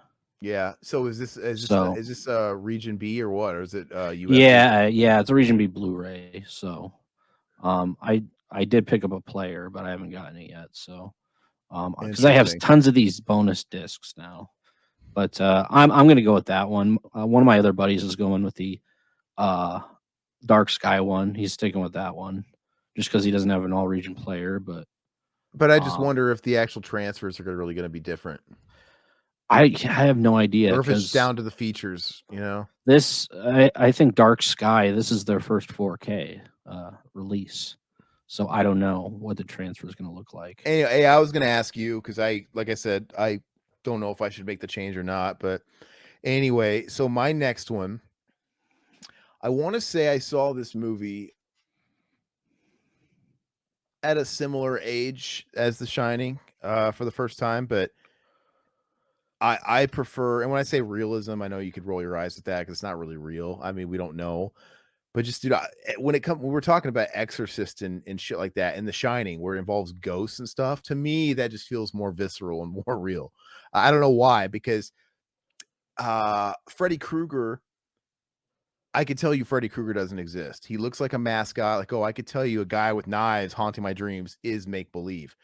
Yeah. So So is this region B or what? Or is it US? yeah, yeah, it's a Region B Blu-ray. So I did pick up a player, but I haven't gotten it yet. So because I have Interesting. tons of these bonus discs now. But I'm gonna go with that one. One of my other buddies is going with the uh, Dark Sky one. He's sticking with that one just because he doesn't have an all region player. But But I just uh, wonder if the actual transfers are really going to be different I have no idea or if it's because down to the features, you know? I think Dark Sky, this is their first 4K release. So I don't know what the transfer is going to look like. Anyway, I was gonna ask you because like I said, I don't know if I should make the change or not. But anyway, so my next one, I want to say I saw this movie at a similar age as The Shining for the first time, but I prefer, and when I say realism, I know you could roll your eyes at that because it's not really real. I mean, we don't know. But just dude, when we're talking about Exorcist and shit like that, and The Shining, where it involves ghosts and stuff, to me that just feels more visceral and more real. I don't know why, because Freddy Krueger, I could tell you Freddy Krueger doesn't exist. He looks like a mascot. Like, oh, I could tell you a guy with knives haunting my dreams is make believe.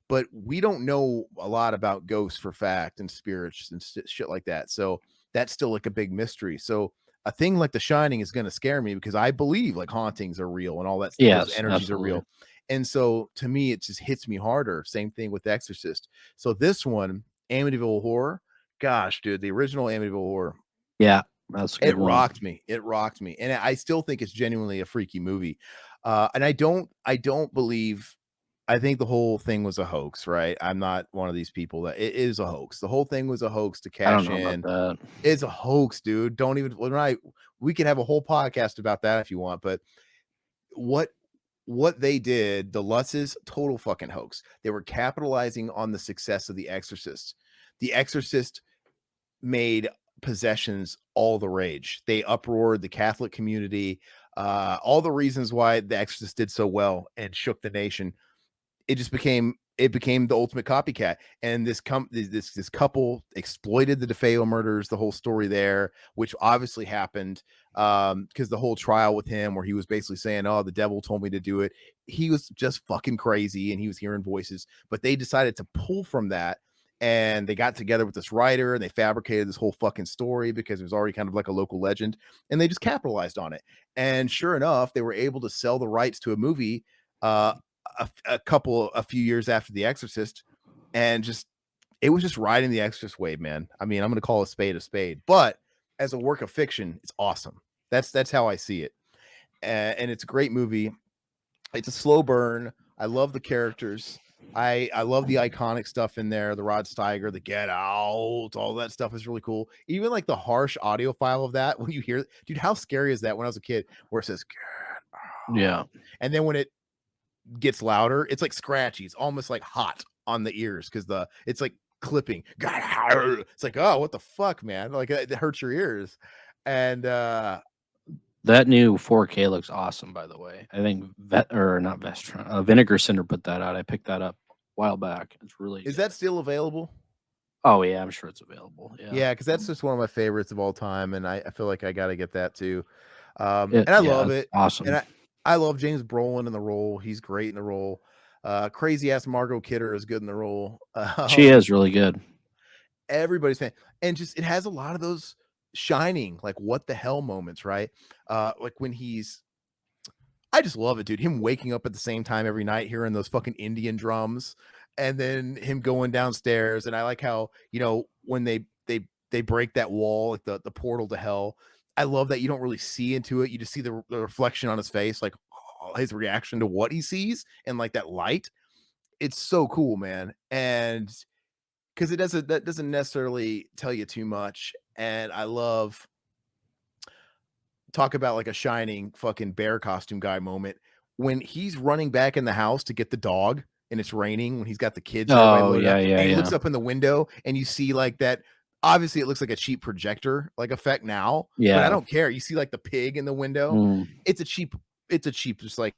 But we don't know a lot about ghosts for fact and spirits and shit like that. So that's still like a big mystery. So a thing like The Shining is going to scare me because I believe like hauntings are real and all that. Those Yes, energies are absolutely. real. And so to me, it just hits me harder. Same thing with The Exorcist. So this one, Amityville Horror, gosh, dude, the original Amityville Horror, Yeah, that's a good it one. rocked me. It rocked me. And I still think it's genuinely a freaky movie. And I don't believe I think the whole thing was a hoax, right? I'm not one of these people that it is a hoax. The whole thing was a hoax to I don't cash know about in. that. It's a hoax, dude. Don't even we can have a whole podcast about that if you want, but what what they did, the Lutzes, total fucking hoax. They were capitalizing on the success of The Exorcist. The Exorcist made possessions all the rage. They uproared the Catholic community. All the reasons why The Exorcist did so well and shook the nation. It just became it became the ultimate copycat. And this couple exploited the DeFeo murders, the whole story there, which obviously happened because the whole trial with him where he was basically saying, oh, the devil told me to do it. He was just fucking crazy and he was hearing voices, but they decided to pull from that. And they got together with this writer and they fabricated this whole fucking story because it was already kind of like a local legend, and they just capitalized on it. And sure enough, they were able to sell the rights to a movie a few years after The Exorcist, and just it was just riding the Exorcist wave, man. I mean, I'm going to call a spade, but as a work of fiction, it's awesome. That's how I see it, and it's a great movie. It's a slow burn. I love the characters. I love the iconic stuff in there. The Rod Steiger, the Get Out, all that stuff is really cool. Even like the harsh audio file of that when you hear, dude, how scary is that when I was a kid? Where it says Get Out, Yeah. and then when it gets louder, it's like scratchy. It's almost like hot on the ears because it's like clipping. It's like, oh, what the fuck, man? Like it hurts your ears. And That new 4K looks awesome, by the way. I think Vinegar Cinder put that out. I picked that up a while back. It's really is good. that still available? Oh yeah, I'm sure it's available. Yeah, because that's just one of my favorites of all time, and I feel like I got to get that too. Yeah, And I love it's it. awesome. And I love James Brolin in the role. He's great in the role. Crazy ass Margot Kidder is good in the role. She is really good. Everybody's fan, and just it has a lot of those Shining, like what the hell moments, right? Like when I just love it, dude. Him waking up at the same time every night, hearing those fucking Indian drums, and then him going downstairs. And I like how, when they break that wall, like the portal to hell. I love that you don't really see into it. You just see the reflection on his face, like his reaction to what he sees, and like that light. It's so cool, man. And because that doesn't necessarily tell you too much. And I love talk about like a Shining fucking bear costume guy moment when he's running back in the house to get the dog and it's raining, when he's got the kids and everybody loaded up, and he looks up in the window and you see like that. Obviously it looks like a cheap projector like effect now, but I don't care. You see like the pig in the window. It's a cheap just like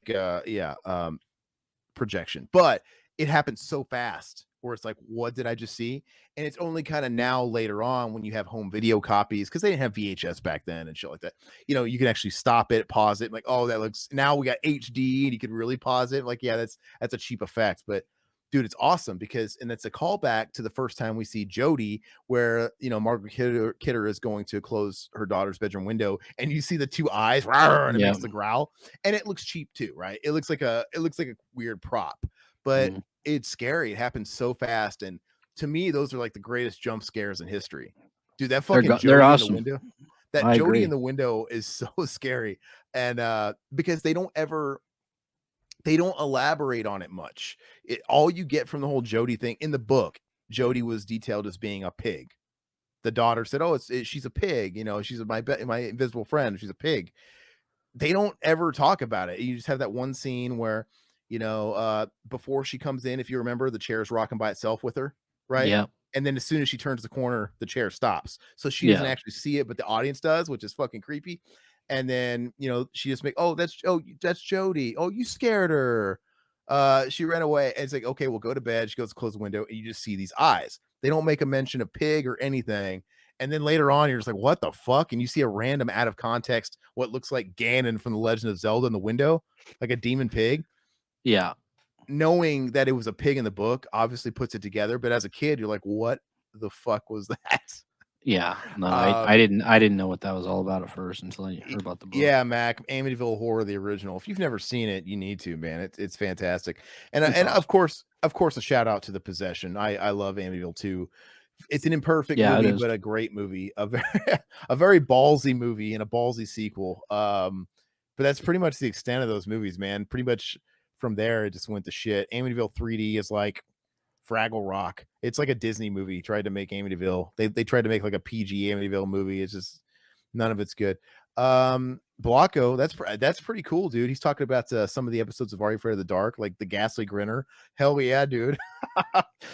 projection, but it happens so fast where it's like, what did I just see? And it's only kind of now later on when you have home video copies, because they didn't have VHS back then and shit like that. You can actually stop it, pause it, like, oh, that looks, now we got HD and you can really pause it. Like, yeah, that's a cheap effect, but dude, it's awesome because, and it's a callback to the first time we see Jody, where Margaret Kidder is going to close her daughter's bedroom window, and you see the two eyes, and it makes the growl, and it looks cheap too, right? It looks like a weird prop, but it's scary. It happens so fast, and to me, those are like the greatest jump scares in history, dude. That fucking Jody awesome. in the window, that Jody in the window is so scary, and because they don't elaborate on it much. All you get from the whole Jody thing in the book, Jody was detailed as being a pig. The daughter said, "Oh, she's a pig. She's my invisible friend. She's a pig." They don't ever talk about it. You just have that one scene where, before she comes in, if you remember, the chair is rocking by itself with her, right? Yeah. And then as soon as she turns the corner, the chair stops. So she doesn't actually see it, but the audience does, which is fucking creepy. And then, she just that's Jody. Oh, you scared her. She ran away. And it's like, okay, we'll go to bed. She goes to close the window, and you just see these eyes. They don't make a mention of pig or anything. And then later on, you're just like, what the fuck? And you see a random out of context, what looks like Ganon from The Legend of Zelda in the window, like a demon pig. Yeah. Knowing that it was a pig in the book obviously puts it together. But as a kid, you're like, what the fuck was that? Yeah, no, I didn't know what that was all about at first until I heard about the book. Yeah, Mac, Amityville Horror, the original. If you've never seen it, you need to, man. It's fantastic. And awesome. Of course, a shout out to The Possession. I love Amityville too. It's an imperfect movie, but a great movie. A very ballsy movie and a ballsy sequel. But that's pretty much the extent of those movies, man. Pretty much from there, it just went to shit. Amityville 3D is like Fraggle Rock. It's like a Disney movie tried to make Amityville. They tried to make like a PG Amityville movie. It's just none of it's good. Blocko, that's pretty cool, dude. He's talking about some of the episodes of Are You Afraid of the Dark, like the Ghastly Grinner. Hell yeah, dude.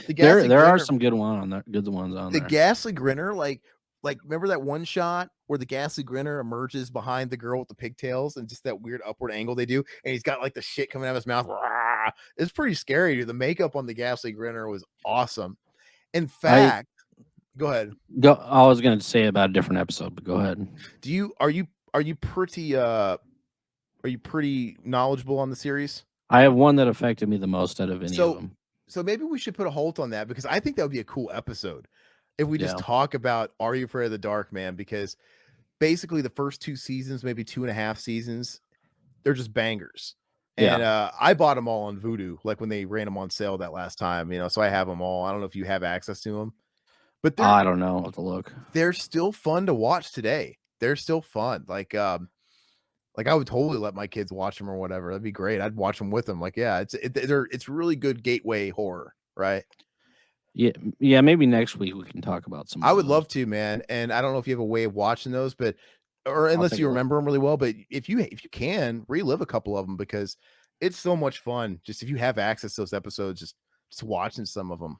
There are some good ones on there. The Ghastly Grinner, like remember that one shot where the Ghastly Grinner emerges behind the girl with the pigtails and just that weird upward angle they do, and he's got like the shit coming out of his mouth. It's pretty scary, dude. The makeup on the Ghastly Grinner was awesome. In I fact, go ahead. I was going to say about a different episode, but go ahead. Are you pretty knowledgeable on the series? I have one that affected me the most out of any of So them. so maybe we should put a halt on that because I think that would be a cool episode if we just Yeah. talk about Are You Afraid of the Dark, man? Because basically the first 2 seasons, maybe 2.5 seasons, they're just bangers. Yeah. And I bought them all on Vudu, like when they ran them on sale that last time, so I have them all. I don't know if you have access to them, but I don't know. I'll have to look. they're still fun to watch today. They're still fun. Like I would totally let my kids watch them or whatever. That'd be great. I'd watch them with them. Like, yeah, it's really good gateway horror, right? Yeah. Maybe next week we can talk about some. I of would those. love to, man. And I don't know if you have a way of watching those, but or I'll unless take you a look. remember them really well, but if you can relive a couple of them because it's so much fun. Just if you have access to those episodes, just watching some of them.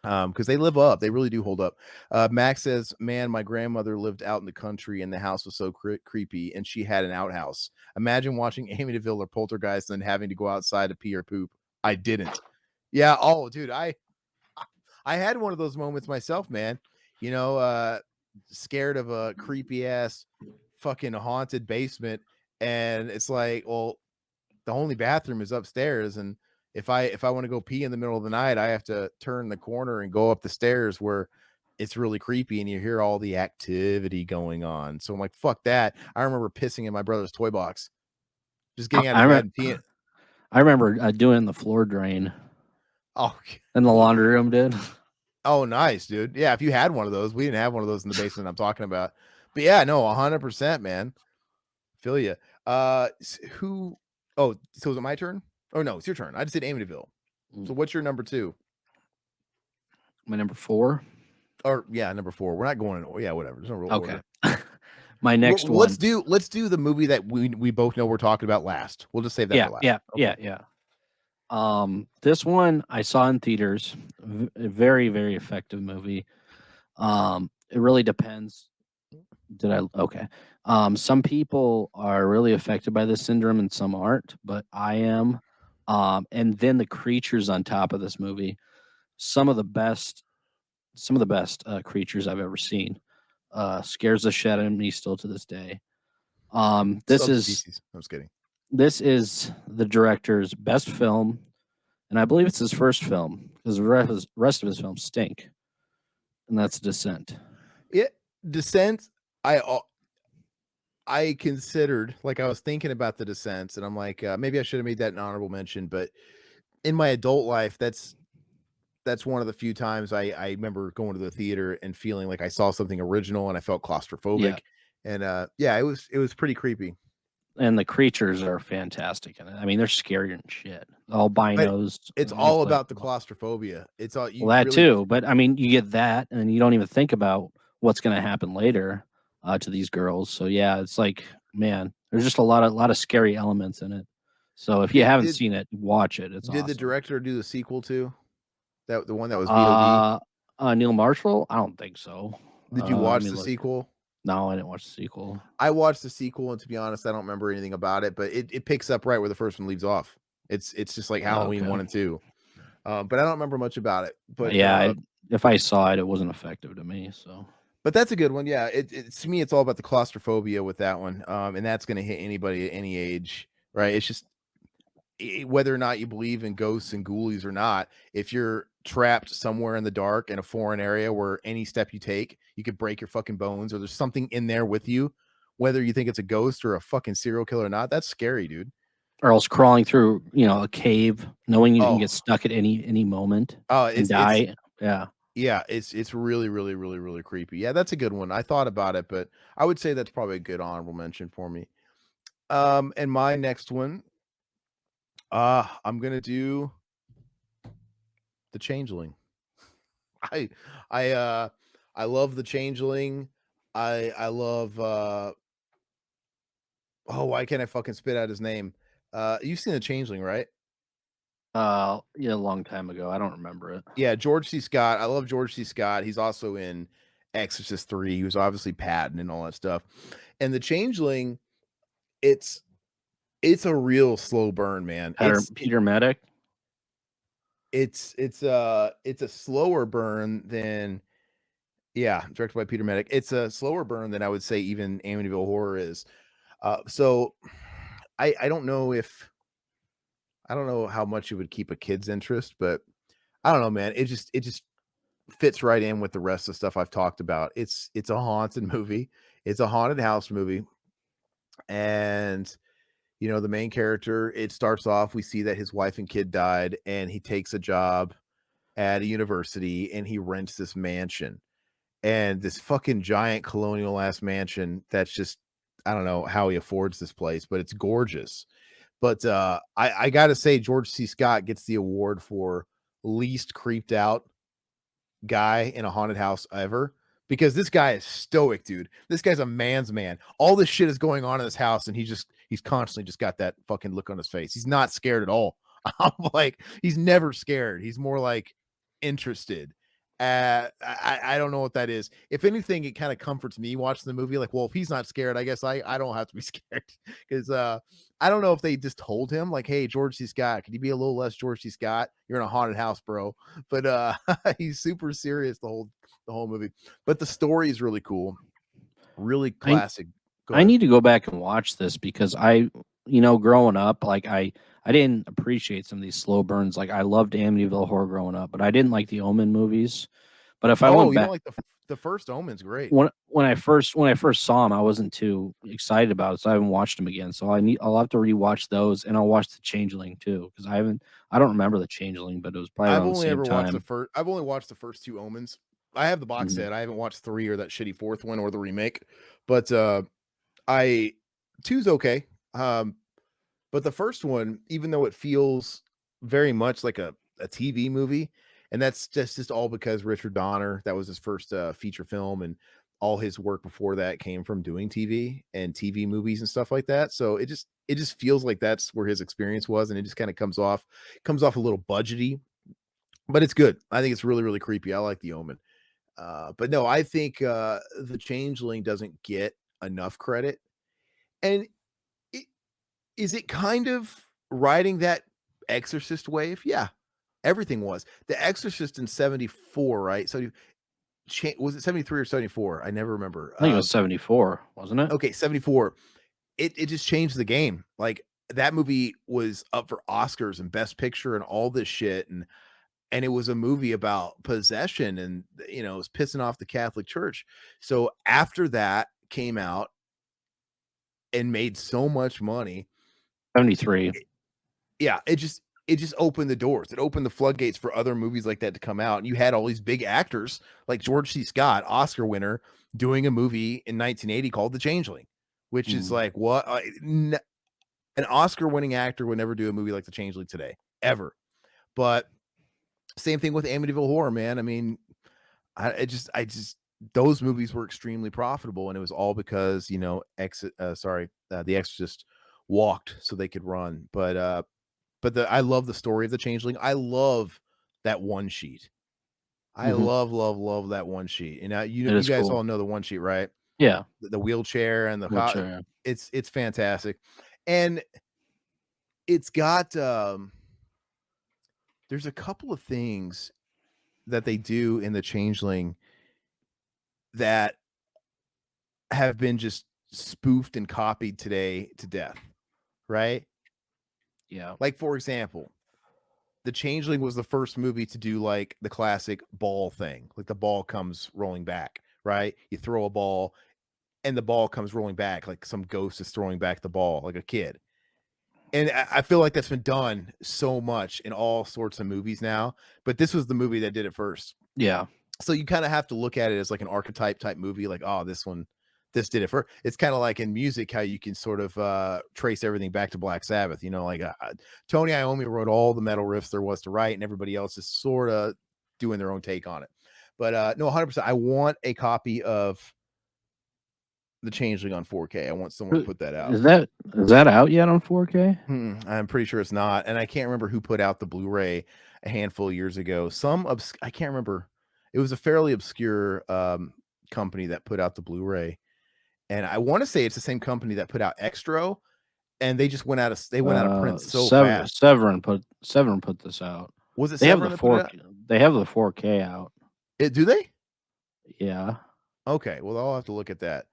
Because they live up, they really do hold up. Max says, "Man, my grandmother lived out in the country, and the house was so creepy, and she had an outhouse. Imagine watching Amityville or Poltergeist, and then having to go outside to pee or poop. I didn't. Yeah. Oh, dude, I had one of those moments myself, man. Scared of a creepy ass fucking haunted basement, and it's like, well, the only bathroom is upstairs, and if I want to go pee in the middle of the night, I have to turn the corner and go up the stairs where it's really creepy and you hear all the activity going on. So I'm like, fuck that. I remember pissing in my brother's toy box, just getting out of bed and peeing. I remember doing the floor drain. Oh, in the laundry room, dude. Oh, nice, dude. Yeah, if you had one of those, we didn't have one of those in the basement I'm talking about. But yeah, no, 100%, man. Feel you. Who? Oh, so is it my turn? Oh no, it's your turn. I just did Amityville. So what's your number 2? My number 4. Or yeah, number 4. We're not going in. Yeah, whatever. There's no real order. My next one. Let's do the movie that we both know we're talking about last. We'll just save that for last. Yeah. This one I saw in theaters. A very, very effective movie. It really depends. Okay. Some people are really affected by this syndrome and some aren't, but I am. And then the creatures on top of this movie, some of the best creatures I've ever seen. Scares the shit out of me still to this day. This Subspecies. I'm just kidding. This is the director's best film, and I believe it's his first film because the rest of his films stink, and that's Descent. Yeah, Descent. I considered, like, I was thinking about the Descents, and I'm like, maybe I should have made that an honorable mention. But in my adult life, that's one of the few times I remember going to the theater and feeling like I saw something original, and I felt claustrophobic. And yeah, it was pretty creepy. And the creatures are fantastic. And I mean, they're scary and shit. Albinos. It's all about the claustrophobia. It's all too. But I mean, you get that, and you don't even think about what's going to happen later to these girls. So yeah, it's like, man, there's just a lot of scary elements in it. So if you haven't seen it, watch it. It's did awesome. The director do the sequel too? The one that was VOD? Neil Marshall? I don't think so. Did you watch the sequel? No, I didn't watch the sequel. I watched the sequel, and to be honest, I don't remember anything about it, but it picks up right where the first one leaves off. It's just like Halloween 1 and 2. But I don't remember much about it. But yeah, if I saw it, it wasn't effective to me. So, but that's a good one. Yeah, to me, it's all about the claustrophobia with that one, and that's going to hit anybody at any age, right? It's just whether or not you believe in ghosts and ghoulies or not. If you're trapped somewhere in the dark in a foreign area where any step you take, you could break your fucking bones, or there's something in there with you, whether you think it's a ghost or a fucking serial killer or not, that's scary, dude. Or else crawling through, a cave, knowing you can get stuck at any moment and die. Yeah, it's really, really, really, really creepy. Yeah, that's a good one. I thought about it, but I would say that's probably a good honorable mention for me. And my next one, I'm gonna do The Changeling. I love The Changeling. I love why can't I fucking spit out his name? You've seen The Changeling, right? Yeah, a long time ago. I don't remember it. Yeah, George C. Scott. I love George C. Scott. He's also in Exorcist 3. He was obviously Patton and all that stuff. And The Changeling, it's It's a real slow burn, man. Peter Medic. It's a slower burn than, yeah, directed by Peter Medic. It's a slower burn than I would say even Amityville Horror is. So I don't know if I don't know how much it would keep a kid's interest, but I don't know, man. It just fits right in with the rest of the stuff I've talked about. It's a haunted movie. It's a haunted house movie. And the main character, it starts off, we see that his wife and kid died, and he takes a job at a university and he rents this mansion. And this fucking giant colonial ass mansion that's just, I don't know how he affords this place, but it's gorgeous. But I gotta say, George C. Scott gets the award for least creeped out guy in a haunted house ever, because this guy is stoic, dude. This guy's a man's man. All this shit is going on in this house, and he's constantly just got that fucking look on his face. He's not scared at all. I'm like, he's never scared. He's more like interested. I don't know what that is. If anything, it kind of comforts me watching the movie. Like, well, if he's not scared, I guess I don't have to be scared, because I don't know if they just told him like, hey, George C. Scott, can you be a little less George C. Scott? You're in a haunted house, bro. But he's super serious the whole movie. But the story is really cool, really classic. I need to go back and watch this because growing up, like I didn't appreciate some of these slow burns. Like I loved Amityville Horror growing up, but I didn't like the Omen movies. But if I went back, don't like the first Omen's great. When I first saw them, I wasn't too excited about it, so I haven't watched them again. So I'll have to rewatch those, and I'll watch the Changeling too, because I don't remember the Changeling, but it was probably around the same time. I've only watched the first two Omens. I have the box Mhm. set. I haven't watched 3 or that shitty 4th one or the remake, but I 2's okay. But the first one, even though it feels very much like a TV movie, and that's just all because Richard Donner, that was his first feature film, and all his work before that came from doing TV and TV movies and stuff like that. So it just feels like that's where his experience was, and it just kind of comes off a little budgety, but it's good. I think it's really, really creepy. I like The Omen. But no, I think The Changeling doesn't get enough credit. And I is it kind of riding that Exorcist wave? Yeah, everything was. The Exorcist in 74, right? So was it 73 or 74? I never remember. I think it was 74, wasn't it? Okay, 74. It just changed the game. Like, that movie was up for Oscars and Best Picture and all this shit, and it was a movie about possession, and it was pissing off the Catholic Church. So after that came out and made so much money, 73. yeah, it just opened the doors. It opened the floodgates for other movies like that to come out. And you had all these big actors like George C. Scott, Oscar winner, doing a movie in 1980 called The Changeling, which is like, what? An Oscar winning actor would never do a movie like The Changeling today, ever. But same thing with Amityville Horror, man. I mean, I just those movies were extremely profitable, and it was all because The Exorcist walked so they could run. But I love the story of The Changeling. I love that one sheet. I Mhm. love that one sheet. And It you is guys cool. all know the one sheet, right? Yeah. The wheelchair and the Wheelchair. it's fantastic. And it's got there's a couple of things that they do in The Changeling that have been just spoofed and copied today to death, right? Yeah. Like, for example, The Changeling was the first movie to do like the classic ball thing. Like, the ball comes rolling back, right? You throw a ball and the ball comes rolling back, like some ghost is throwing back the ball, like a kid. And I feel like that's been done so much in all sorts of movies now, but this was the movie that did it first. Yeah. So you kind of have to look at it as like an archetype type movie, like, oh, this did it for. It's kind of like in music how you can sort of trace everything back to Black Sabbath. Like Tony Iommi wrote all the metal riffs there was to write, and everybody else is sort of doing their own take on it. But no, 100%. I want a copy of The Changeling on 4K. I want someone to put that out. Is that out yet on 4K? I'm pretty sure it's not, and I can't remember who put out the Blu-ray a handful of years ago. I can't remember. It was a fairly obscure company that put out the Blu-ray, and I want to say it's the same company that put out Extro, and they just went out of print so fast. Severin put this out. Was it They have Severin the that put it 4 out? they have the 4K out. Do they? Yeah. Okay, well, I'll have to look at that.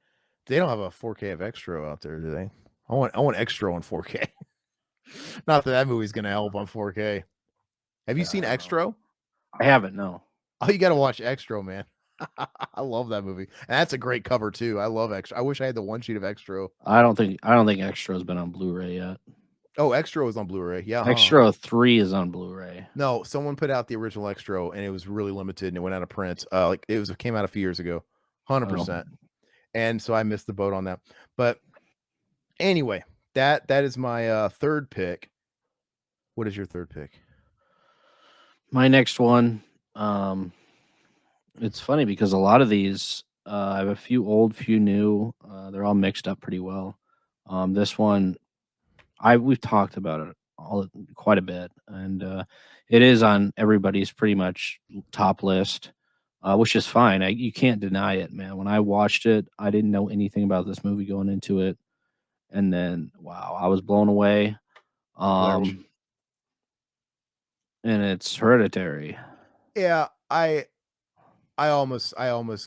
They don't have a 4K of Extro out there, do they? I want Extro on 4K. Not that movie's gonna help on 4K. Have you seen Extro? I haven't, no. Oh, you gotta watch Extro, man. I love that movie. And that's a great cover too. I love Extra. I wish I had the one sheet of Extro. I don't think Extra's been on Blu-ray yet. Oh, Extro is on Blu-ray. Yeah. Extra 3 is on Blu-ray. No, someone put out the original Extro and it was really limited and it went out of print. Like it came out a few years ago. 100%. And so I missed the boat on that. But anyway, that is my third pick. What is your third pick? My next one, it's funny because a lot of these, I have a few old, few new. They're all mixed up pretty well. This one, we've talked about it quite a bit, and it is on everybody's pretty much top list, which is fine. You can't deny it, man. When I watched it, I didn't know anything about this movie going into it, and then wow, I was blown away. And it's Hereditary. Yeah, I almost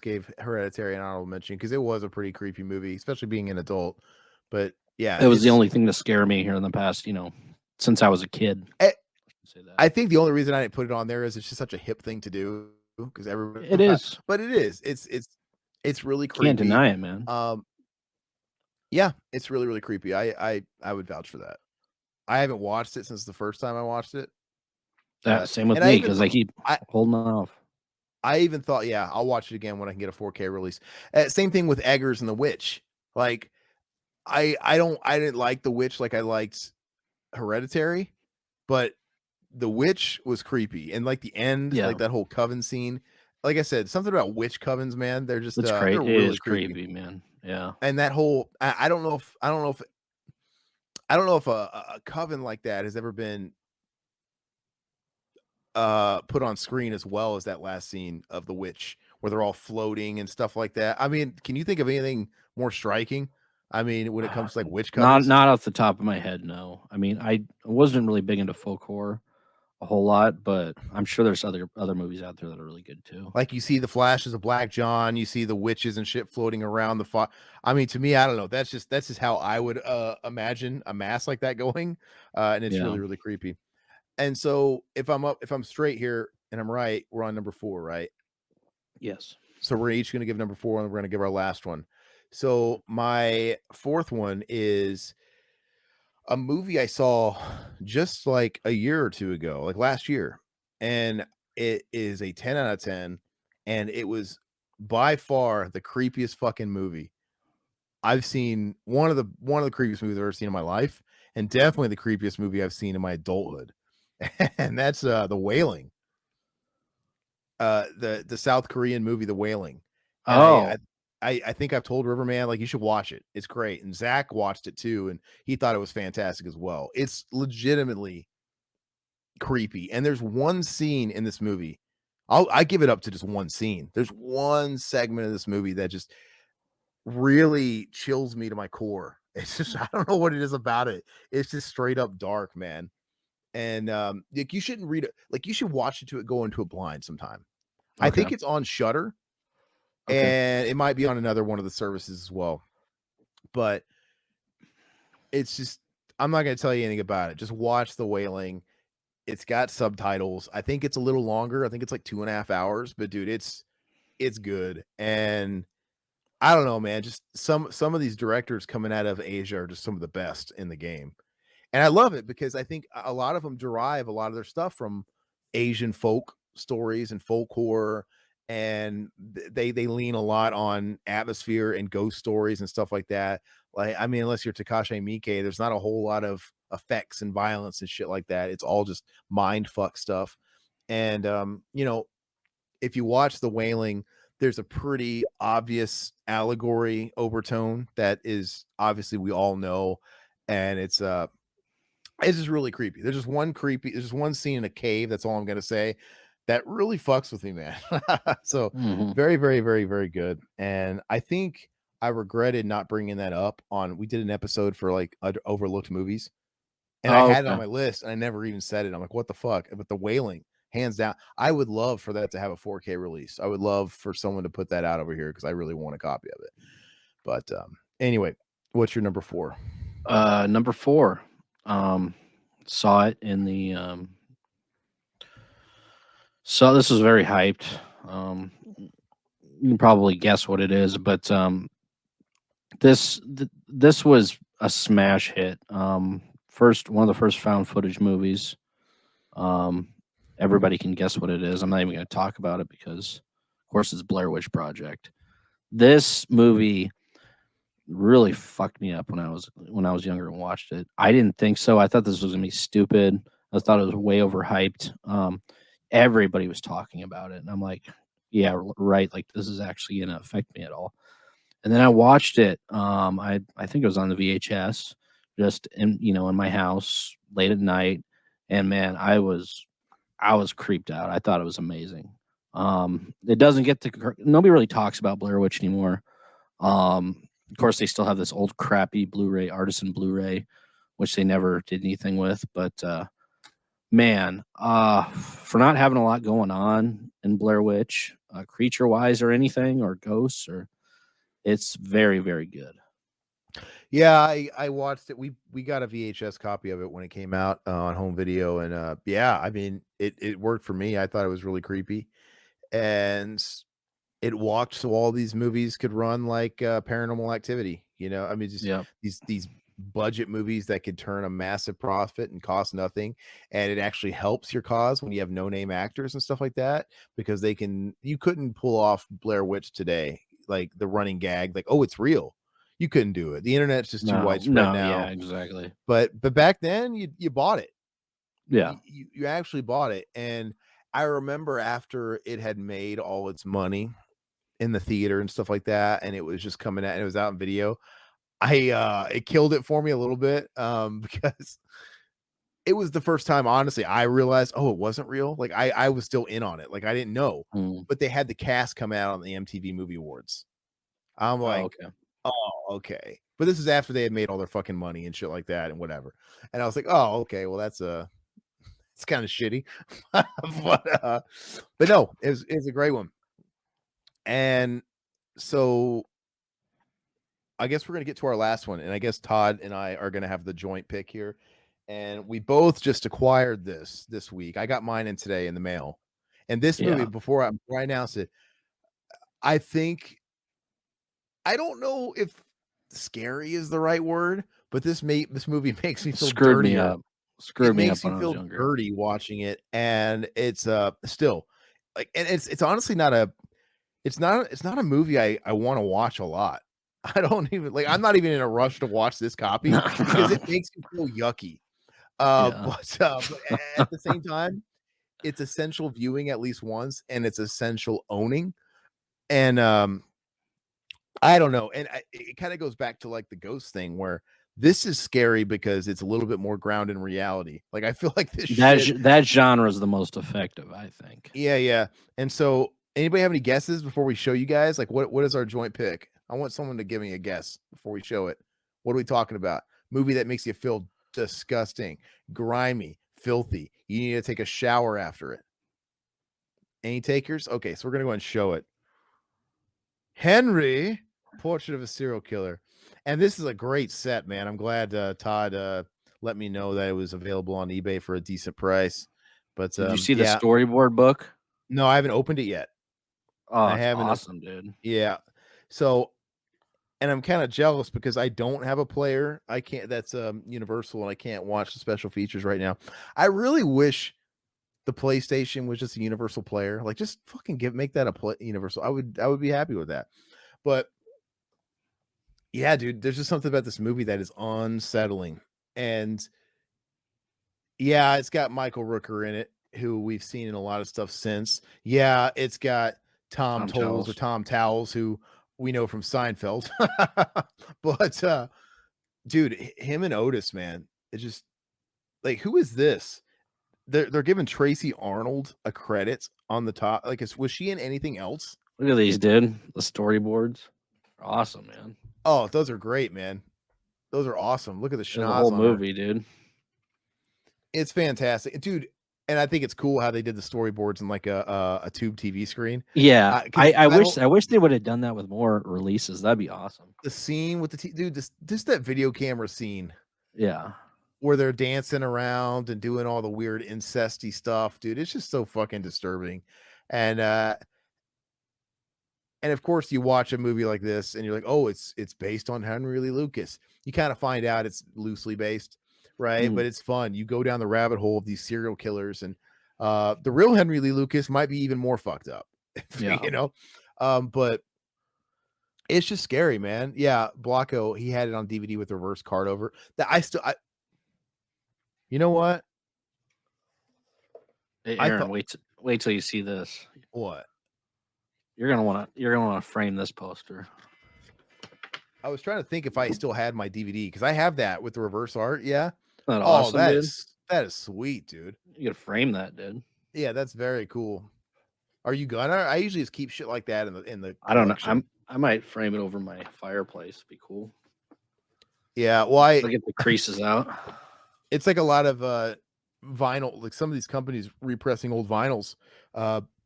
gave Hereditary an honorable mention because it was a pretty creepy movie, especially being an adult. But yeah, It was the only thing to scare me here in the past, since I was a kid. I think the only reason I didn't put it on there is it's just such a hip thing to do because everybody. It is, but it is. It's really creepy. Can't deny it, man. Yeah, it's really really creepy. I would vouch for that. I haven't watched it since the first time I watched it. Same with me because I keep holding off. I even thought, yeah, I'll watch it again when I can get a 4K release. Same thing with Eggers and the Witch. Like, I didn't like the Witch like I liked Hereditary, but the Witch was creepy, and like the end, like that whole coven scene. Like I said, something about witch covens, man. They're just it's they're really it is creepy, man. Yeah, and that whole I don't know if a coven like that has ever been put on screen as well as that last scene of the witch where they're all floating and stuff like that. I mean, can you think of anything more striking? I mean, when it comes to like witch covens? Not off the top of my head, no. I mean, I wasn't really big into folk horror a whole lot, but I'm sure there's other movies out there that are really good too. Like you see the flashes of Black John, you see the witches and shit floating around the fire. I mean, to me, I don't know. That's just how I would imagine a mass like that going, and it's really really creepy. And so if I'm straight here and I'm right, we're on number 4, right? Yes. So we're each going to give number 4 and we're going to give our last one. So my fourth one is a movie I saw just like a year or two ago, like last year. And it is a 10 out of 10. And it was by far the creepiest fucking movie I've seen. One of the creepiest movies I've ever seen in my life. And definitely the creepiest movie I've seen in my adulthood. And that's The Wailing. The South Korean movie, The Wailing. And I think I've told Riverman, like, you should watch it. It's great. And Zach watched it too, and he thought it was fantastic as well. It's legitimately creepy. And there's one scene in this movie. I give it up to just one scene. There's one segment of this movie that just really chills me to my core. It's just, I don't know what it is about it. It's just straight up dark, man. And like, you shouldn't read it. Like, you should watch it go into it blind sometime. Okay. I think it's on Shudder. And it might be on another one of the services as well. But it's just, I'm not going to tell you anything about it. Just watch The Wailing. It's got subtitles. I think it's a little longer. I think it's like 2.5 hours. But dude, it's good. And I don't know, man. Just some of these directors coming out of Asia are just some of the best in the game. And I love it because I think a lot of them derive a lot of their stuff from Asian folk stories and folk horror. And they lean a lot on atmosphere and ghost stories and stuff like that. Like, I mean, unless you're Takashi Miike, there's not a whole lot of effects and violence and shit like that. It's all just mind fuck stuff. And if you watch The Wailing, there's a pretty obvious allegory overtone that is obviously we all know, and it's just really creepy. There's just one scene in a cave. That's all I'm gonna say. That really fucks with me, man. So very, very, very, very good. And I think I regretted not bringing that up on. We did an episode for like overlooked movies, and I Oh, had it on okay. my list, and I never even said it. I'm like, what the fuck? But The Wailing, hands down, I would love for that to have a 4K release. I would love for someone to put that out over here because I really want a copy of it. But anyway, what's your number 4? Number 4. Saw it in the so this was very hyped. You can probably guess what it is, but this was a smash hit. First one of the first found footage movies. Um, everybody can guess what it is. I'm not even going to talk about it because, of course, it's Blair Witch Project. This movie really fucked me up when I was younger and watched it. I didn't think so. I thought this was gonna be stupid. I thought it was way overhyped. Everybody was talking about it, and I'm like, yeah, right. Like this is actually gonna affect me at all. And then I watched it. I think it was on the VHS, just in my house late at night, and man, I was creeped out. I thought it was amazing. It doesn't get to nobody really talks about Blair Witch anymore. Of course, they still have this old crappy Blu-ray, artisan Blu-ray, which they never did anything with. But man, for not having a lot going on in Blair Witch, creature-wise or anything, or ghosts, or it's very, very good. Yeah, I watched it. We got a VHS copy of it when it came out on home video, and yeah, I mean it worked for me. I thought it was really creepy, and it walked so all these movies could run like Paranormal Activity. I mean, just Yeah, these budget movies that could turn a massive profit and cost nothing, and it actually helps your cause when you have no name actors and stuff like that because you couldn't pull off Blair Witch today, like the running gag, like, oh, it's real. You couldn't do it. The internet's just too no, widespread no, now. yeah, exactly. But back then you bought it. Yeah, You actually bought it, and I remember after it had made all its money in the theater and stuff like that, and it was just coming out and it was out in video. It killed it for me a little bit, because it was the first time, honestly, I realized, oh, it wasn't real. Like I was still in on it. Like I didn't know, mm. but they had the cast come out on the MTV Movie Awards. I'm Oh, like, okay. oh, okay. But this is after they had made all their fucking money and shit like that and whatever. And I was like, oh, okay, well it's kind of shitty. But no, it's a great one. And so I guess we're gonna get to our last one, and I guess Todd and I are gonna have the joint pick here. And we both just acquired this week. I got mine in today in the mail. And this movie, Yeah, before I announce it, I think I don't know if scary is the right word, but this movie makes me feel screwed me dirtier. up. It Screwed me up makes me when I was feel younger. dirty watching it, and it's still like, and it's honestly it's not a movie I want to watch a lot. I don't even like I'm not even in a rush to watch this copy because it makes me feel yucky. Yeah. But at the same time, it's essential viewing at least once, and it's essential owning. And I don't know, and it kind of goes back to like the ghost thing where this is scary because it's a little bit more grounded in reality. Like I feel like this shit. That genre is the most effective, I think. Yeah, yeah. And so, anybody have any guesses before we show you guys? Like, what is our joint pick? I want someone to give me a guess before we show it. What are we talking about? Movie that makes you feel disgusting, grimy, filthy. You need to take a shower after it. Any takers? Okay, so we're gonna go and show it. Henry, Portrait of a Serial Killer, and this is a great set, man. I'm glad Todd let me know that it was available on eBay for a decent price. But Did you see the yeah, storyboard book? no, I haven't opened it yet. Oh, I it's haven't. awesome, dude. Yeah. So, and I'm kind of jealous because I don't have a player. I can't. That's Universal, and I can't watch the special features right now. I really wish the PlayStation was just a Universal player. Like, just fucking make that a Universal. I would be happy with that. But yeah, dude, there's just something about this movie that is unsettling. And yeah, it's got Michael Rooker in it, who we've seen in a lot of stuff since. Yeah, it's got Tom Tom Tolles or Tells. Tom Towles, who we know from Seinfeld. But dude, him and Otis, man, it's just like, who is this? They're giving Tracy Arnold a credit on the top. Like, was she in anything else? Look at these, dude. The storyboards. Awesome, man. Oh, those are great, man. Those are awesome. Look at the There's a schnoz whole on her. movie, dude. It's fantastic, dude. And I think it's cool how they did the storyboards in like a tube TV screen. Yeah, 'Cause I wish don't I wish they would have done that with more releases. That'd be awesome. the scene with the dude, just that video camera scene Yeah. where they're dancing around and doing all the weird incesty stuff, dude. It's just so fucking disturbing. And of course you watch a movie like this and you're like, "Oh, it's based on Henry Lee Lucas." You kind of find out it's loosely based, right? Mhm. But it's fun. You go down the rabbit hole of these serial killers and the real Henry Lee Lucas might be even more fucked up. Yeah. You know? But it's just scary, man. Yeah, Blocko, he had it on DVD with reverse card over. That you know what? Hey, I Aaron, thought wait till you see this. what? You're gonna wanna frame this poster. I was trying to think if I still had my DVD because I have that with the reverse art. Yeah. Isn't that Oh, awesome, dude? that is sweet, dude. You gotta frame that, dude. Yeah, that's very cool. Are you gonna? I usually just keep shit like that in the I don't know. collection. I might frame it over my fireplace. Be cool. Yeah, well, I'll get the creases out. it's like a lot of vinyl, like some of these companies repressing old vinyls.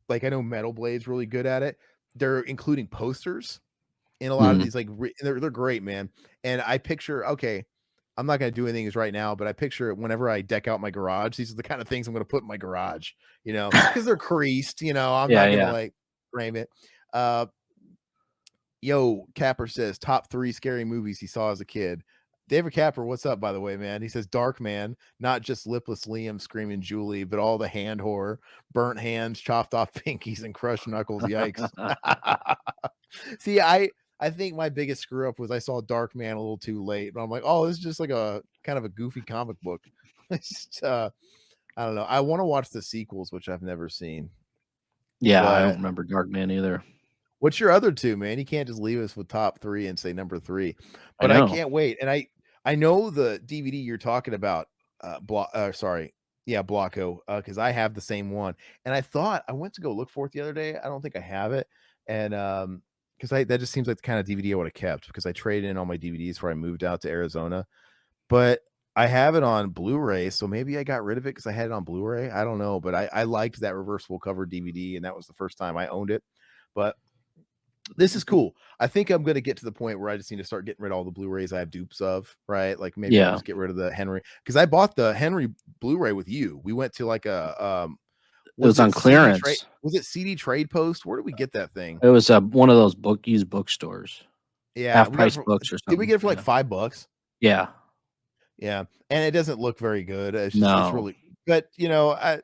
Like I know Metal Blade's really good at it. They're including posters in a lot of Mhm. these, like they're great, man. And I picture, okay, I'm not gonna do anything right now, but I picture it whenever I deck out my garage. These are the kind of things I'm gonna put in my garage, because they're creased. I'm Yeah, not gonna yeah. like frame it. Uh, Yo, Capper says top 3 scary movies he saw as a kid. David Capper, what's up, by the way, man? He says Dark Man, not just lipless Liam screaming Julie, but all the hand horror, burnt hands, chopped off pinkies, and crushed knuckles. Yikes. See, I think my biggest screw up was I saw Dark Man a little too late, but I'm like, oh, this is just like a kind of a goofy comic book. It's just, I don't know. I want to watch the sequels, which I've never seen. Yeah, I don't But remember Dark Man either. what's your other 2, man? You can't just leave us with top 3 and say number 3. I But I know. can't wait. And I know the DVD you're talking about, sorry. Yeah, Blocko, because I have the same one. And I went to go look for it the other day. I don't think I have it. And because that just seems like the kind of DVD I would have kept because I traded in all my DVDs before I moved out to Arizona. But I have it on Blu-ray, so maybe I got rid of it because I had it on Blu-ray. I don't know, but I liked that reversible cover DVD, and that was the first time I owned it. But this is cool. I think I'm gonna get to the point where I just need to start getting rid of all the Blu-rays I have dupes of, right? Like maybe I'll Yeah. just get rid of the Henry because I bought the Henry Blu-ray with you. We went to like a It was on clearance. Was it CD Trade Post? Where did we get that thing? It was one of those used bookstores. Yeah, Half we got it price for, books or did we something. get it for like Yeah. $5? Yeah. Yeah, and it doesn't look very good. It's just it's No. really, but I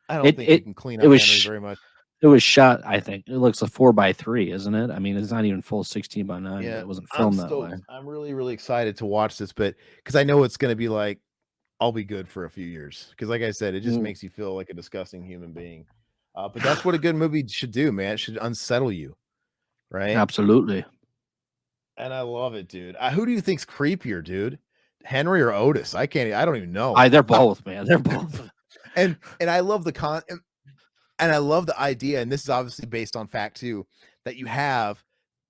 don't It think we it can clean it up was Henry sh very much. it was shot, I think. It looks a 4:3, isn't it? I mean, it's not even full 16:9, but Yeah, it wasn't I'm filmed that way. stoked. I'm really, really excited to watch this, but because I know it's gonna be like I'll be good for a few years. Because like I said, it just Mm, makes you feel like a disgusting human being. But that's what a good movie should do, man. It should unsettle you, right? absolutely. And I love it, dude. Who do you think's creepier, dude? Henry or Otis? I don't even know. They're both, man. They're both. And I love and I love the idea, and this is obviously based on fact too, that you have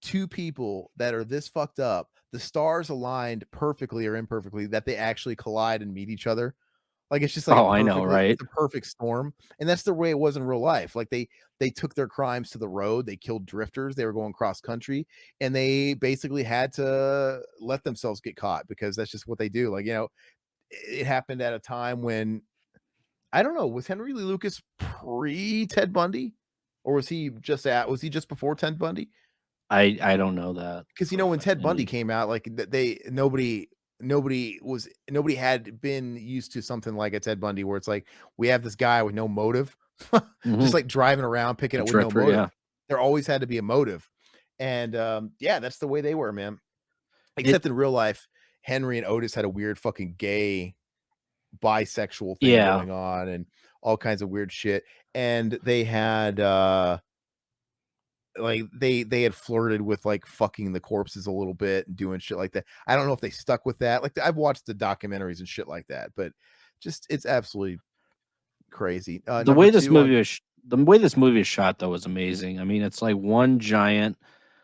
2 people that are this fucked up, the stars aligned perfectly or imperfectly, that they actually collide and meet each other. Like, it's just like Oh, I know, right? it's a perfect storm, and that's the way it was in real life. Like, they took their crimes to the road, they killed drifters, they were going cross country, and they basically had to let themselves get caught because that's just what they do. Like, it happened at a time when I don't know, was Henry Lee Lucas pre Ted Bundy? Or was he just before Ted Bundy? I don't know that Because for a when fact. Ted Bundy came out, like nobody had been used to something like a Ted Bundy where it's like we have this guy with no motive, just Mhm. like driving around picking A up with no drifter, motive. yeah. There always had to be a motive. And yeah, that's the way they were, man. It Except in real life, Henry and Otis had a weird fucking gay bisexual thing yeah. going on and all kinds of weird shit. And they had like they had flirted with like fucking the corpses a little bit and doing shit like that. I don't know if they stuck with that. Like I've watched the documentaries and shit like that, but just it's absolutely crazy. Number 2 on The way this movie is shot though is amazing. I mean, it's like one giant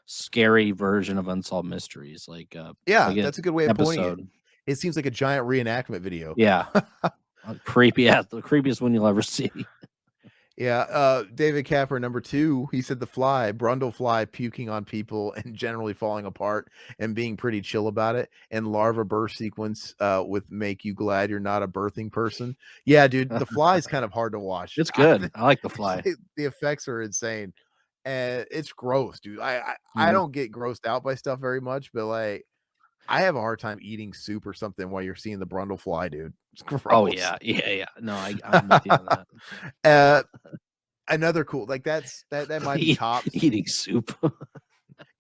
scary version of Unsolved Mysteries, like Yeah, an that's a good way of pointing it. episode. It seems like a giant reenactment video. Yeah, creepy. Yeah, the creepiest one you'll ever see. Yeah, David Capper, number 2, he said The Fly, Brundlefly puking on people and generally falling apart and being pretty chill about it, and larva birth sequence with make you glad you're not a birthing person. Yeah, dude, The Fly is kind of hard to watch. It's good. I like The Fly. The effects are insane, and it's gross, dude. I Mhm. don't get grossed out by stuff very much, but like I have a hard time eating soup or something while you're seeing the Brundlefly, dude. It's gross. Oh yeah. No, I'm with you on that. Another cool, like that might be tops. Eating soup.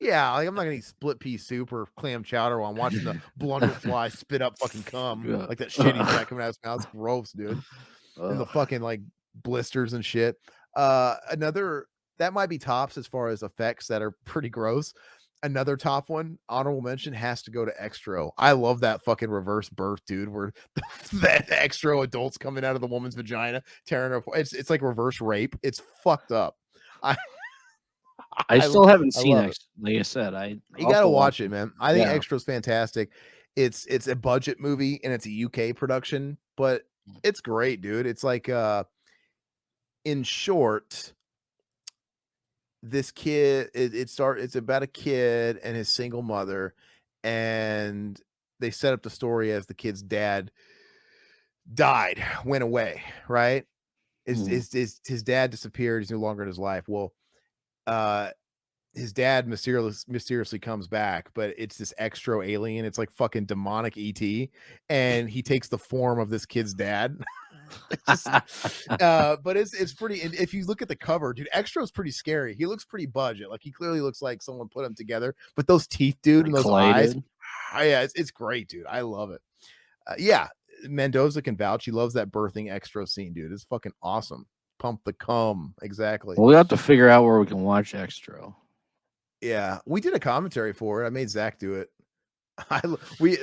Yeah, like I'm not gonna eat split pea soup or clam chowder while I'm watching the Blunderfly spit up fucking cum Yeah. like that shit he's got coming out of his mouth. It's gross, dude. And the fucking like blisters and shit. Another that might be tops as far as effects that are pretty gross. Another top one, honorable mention, has to go to Extro. I love that fucking reverse birth, dude, where that Extro adults coming out of the woman's vagina, tearing her apart. It's like reverse rape. It's fucked up. I still haven't I seen love it. X. Like I said, You gotta watch it, man. I think Yeah. Extra's fantastic. It's a budget movie and it's a UK production, but it's great, dude. It's like in short, this kid it's about a kid and his single mother, and they set up the story as the kid's dad died, went away, right? His dad disappeared, he's no longer in his life. Well, his dad mysteriously comes back, but it's this extra alien. It's like fucking demonic ET, and he takes the form of this kid's dad. But it's pretty. And if you look at the cover, dude, Extra is pretty scary. He looks pretty budget. Like he clearly looks like someone put him together. But those teeth, dude, and those eyes, yeah, it's great, dude. I love it. Yeah, Mendoza can vouch. He loves that birthing Extra scene, dude. It's fucking awesome. Pump the cum, exactly. Well, we have to figure out where we can watch Extra. Yeah, we did a commentary for it. I made Zach do it.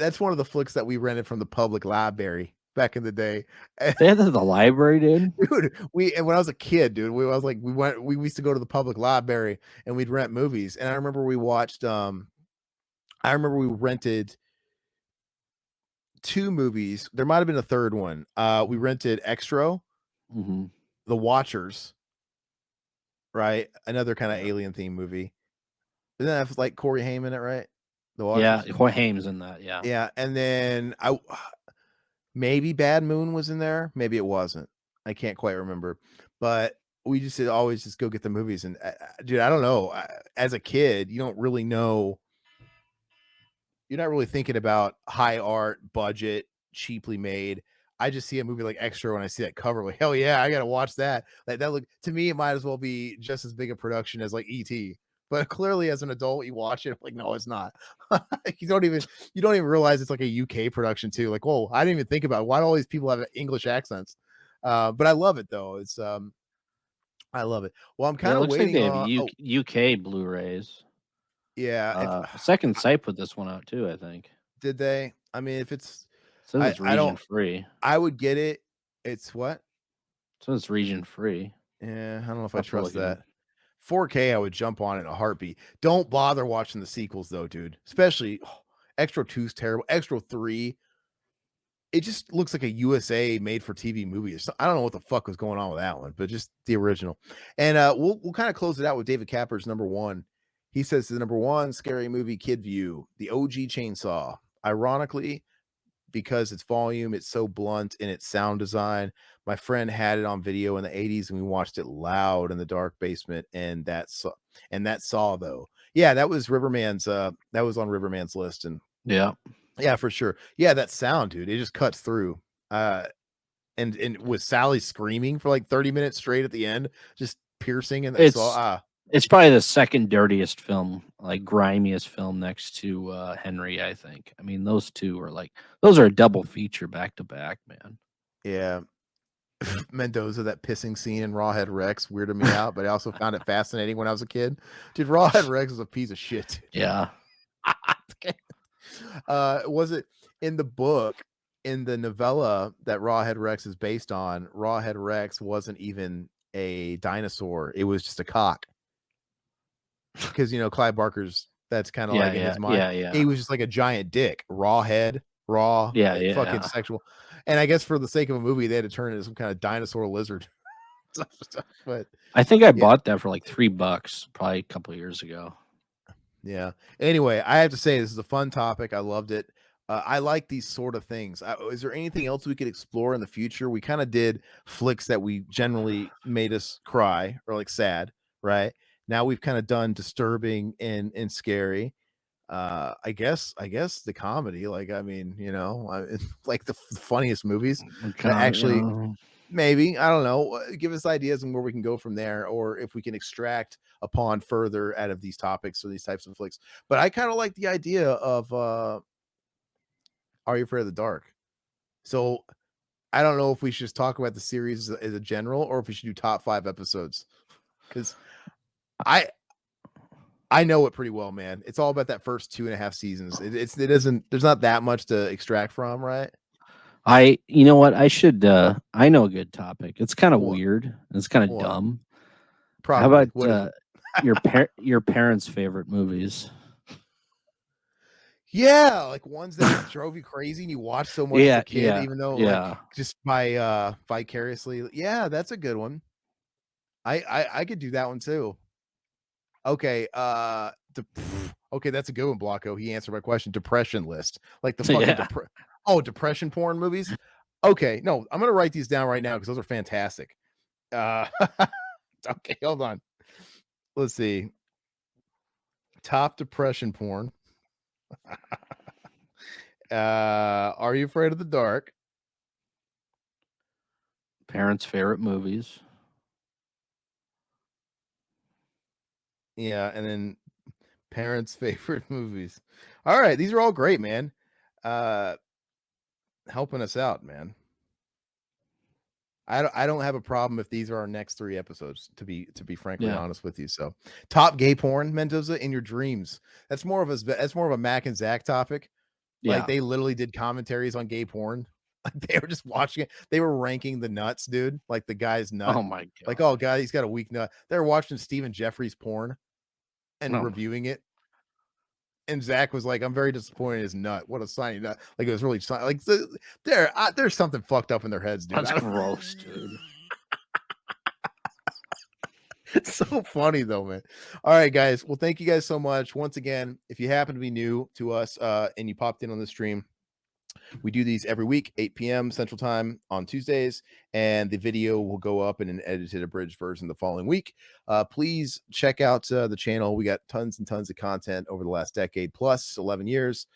That's one of the flicks that we rented from the public library back in the day. They had that at the library, dude. Dude, when I was a kid, dude, we used to go to the public library and we'd rent movies. And I remember we watched I remember we rented 2 movies. There might have been a third one. We rented Extra, Mm-hmm. The Watchers, right? Another kind of alien theme movie. Doesn't that have like Corey Haim in it, right? The Watchers. Yeah, Corey Haim's in that. Yeah. Yeah, and then maybe Bad Moon was in there. Maybe it wasn't. I can't quite remember. But we just always just go get the movies. And dude, I don't know. As a kid, you don't really know. You're not really thinking about high art, budget, cheaply made. I just see a movie like Extra when I see that cover. Like, hell yeah, I gotta watch that. Like that look to me, it might as well be just as big a production as like E.T. But clearly, as an adult, you watch it like, no, it's not. you don't even realize it's like a UK production too. Like, whoa, I didn't even think about it. Why do all these people have English accents? But I love it though. It's I love it. Well, I'm kind of waiting like they have UK Blu-rays. Yeah, Second Sight put this one out too, I think. Did they? I mean, if it's it's region free. I would get it. It's what? So it's region free. Yeah, I don't know if I trust that. 4K, I would jump on it in a heartbeat. Don't bother watching the sequels though, dude. Especially Extra 2's terrible. Extra 3, it just looks like a USA made for TV movie. I don't know what the fuck was going on with that one, but just the original. And we'll kind of close it out with David Capper's number 1. He says the number 1 scary movie, Kid View, the OG Chainsaw. Ironically, because its volume, it's so blunt in its sound design. My friend had it on video in the 80s and we watched it loud in the dark basement. And that Saw though. Yeah, that was Riverman's that was on Riverman's list. And yeah, for sure. Yeah, that sound, dude, it just cuts through. And with Sally screaming for like 30 minutes straight at the end, just piercing, and it's probably the second dirtiest film, like grimiest film next to Henry, I think. I mean, those two are those are a double feature back to back, man. Yeah. Mendoza, that pissing scene in Rawhead Rex weirded me out, but I also found it fascinating when I was a kid. Dude, Rawhead Rex is a piece of shit. Yeah. Was it in the book, in the novella that Rawhead Rex is based on? Rawhead Rex wasn't even a dinosaur, it was just a cock. because Clive Barker's that's kind of Yeah, like in his yeah, mind. yeah, yeah. He was just like a giant dick, raw head, raw, Yeah, fucking yeah. sexual. And I guess for the sake of a movie, they had to turn it into some kind of dinosaur lizard. But I think I yeah, bought that for like $3 probably a couple of years ago. yeah. Anyway, I have to say this is a fun topic. I loved it. I like these sort of things. Is there anything else we could explore in the future? We kind of did flicks that we generally made us cry or like sad, right? Now we've kind of done disturbing and scary. I guess the comedy, like I mean, like the funniest movies that actually maybe, I don't know, give us ideas on where we can go from there, or if we can extract upon further out of these topics or these types of flicks. But I kind of like the idea of Are You Afraid of the Dark? So I don't know if we should just talk about the series as a general, or if we should do top 5 episodes, because I know it pretty well, man. It's all about that first 2.5 seasons. It doesn't. There's not that much to extract from, right? You know what? I know a good topic. It's kind of What? weird. It's kind of What? dumb. How Probably. about What is it? your parents' favorite movies? Yeah, like ones that drove you crazy and you watched so much as Yeah, a kid, yeah, even though like yeah. just by vicariously. Yeah, that's a good one. I could do that one too. Okay, okay, that's a good one, Blocko. He answered my question. Depression list, like the fucking Yeah. depression porn movies. Okay, no, I'm gonna write these down right now because those are fantastic. Uh, okay, hold on. Let's see. Top depression porn. Are You Afraid of the Dark? Parents' favorite movies. Yeah, and then parents' favorite movies. All right, these are all great, man. Uh, helping us out, man. I don't have a problem if these are our next 3 episodes, to be frankly Yeah. honest with you. So, top gay porn, Mendoza, in your dreams. That's more of a Mac and Zach topic. Like Yeah. they literally did commentaries on gay porn. Like they were just watching it. They were ranking the nuts, dude. Like the guy's nut. Oh my Like, god. oh god, he's got a weak nut. They were watching Stephen Jeffries porn and No, reviewing it. And Zach was like, "I'm very disappointed in his nut. What a signy nut!" Like it was really like there's something fucked up in their heads, dude. that's gross, dude. It's so funny though, man. All right, guys. Well, thank you guys so much. Once again, if you happen to be new to us and you popped in on the stream, we do these every week, 8 p.m. Central Time on Tuesdays, and the video will go up in an edited, abridged version the following week. Please check out the channel. We got tons and tons of content over the last decade plus 11 years.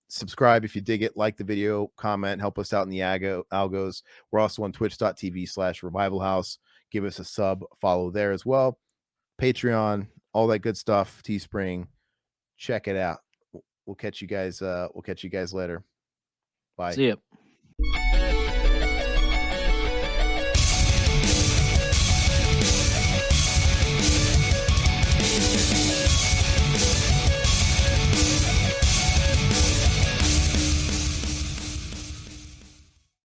Subscribe if you dig it, like the video, comment, help us out in the algos. We're also on twitch.tv/Revival House. Give us a sub, follow there as well. Patreon, all that good stuff. Teespring, check it out. We'll catch you guys. We'll catch you guys later. Bye. See ya.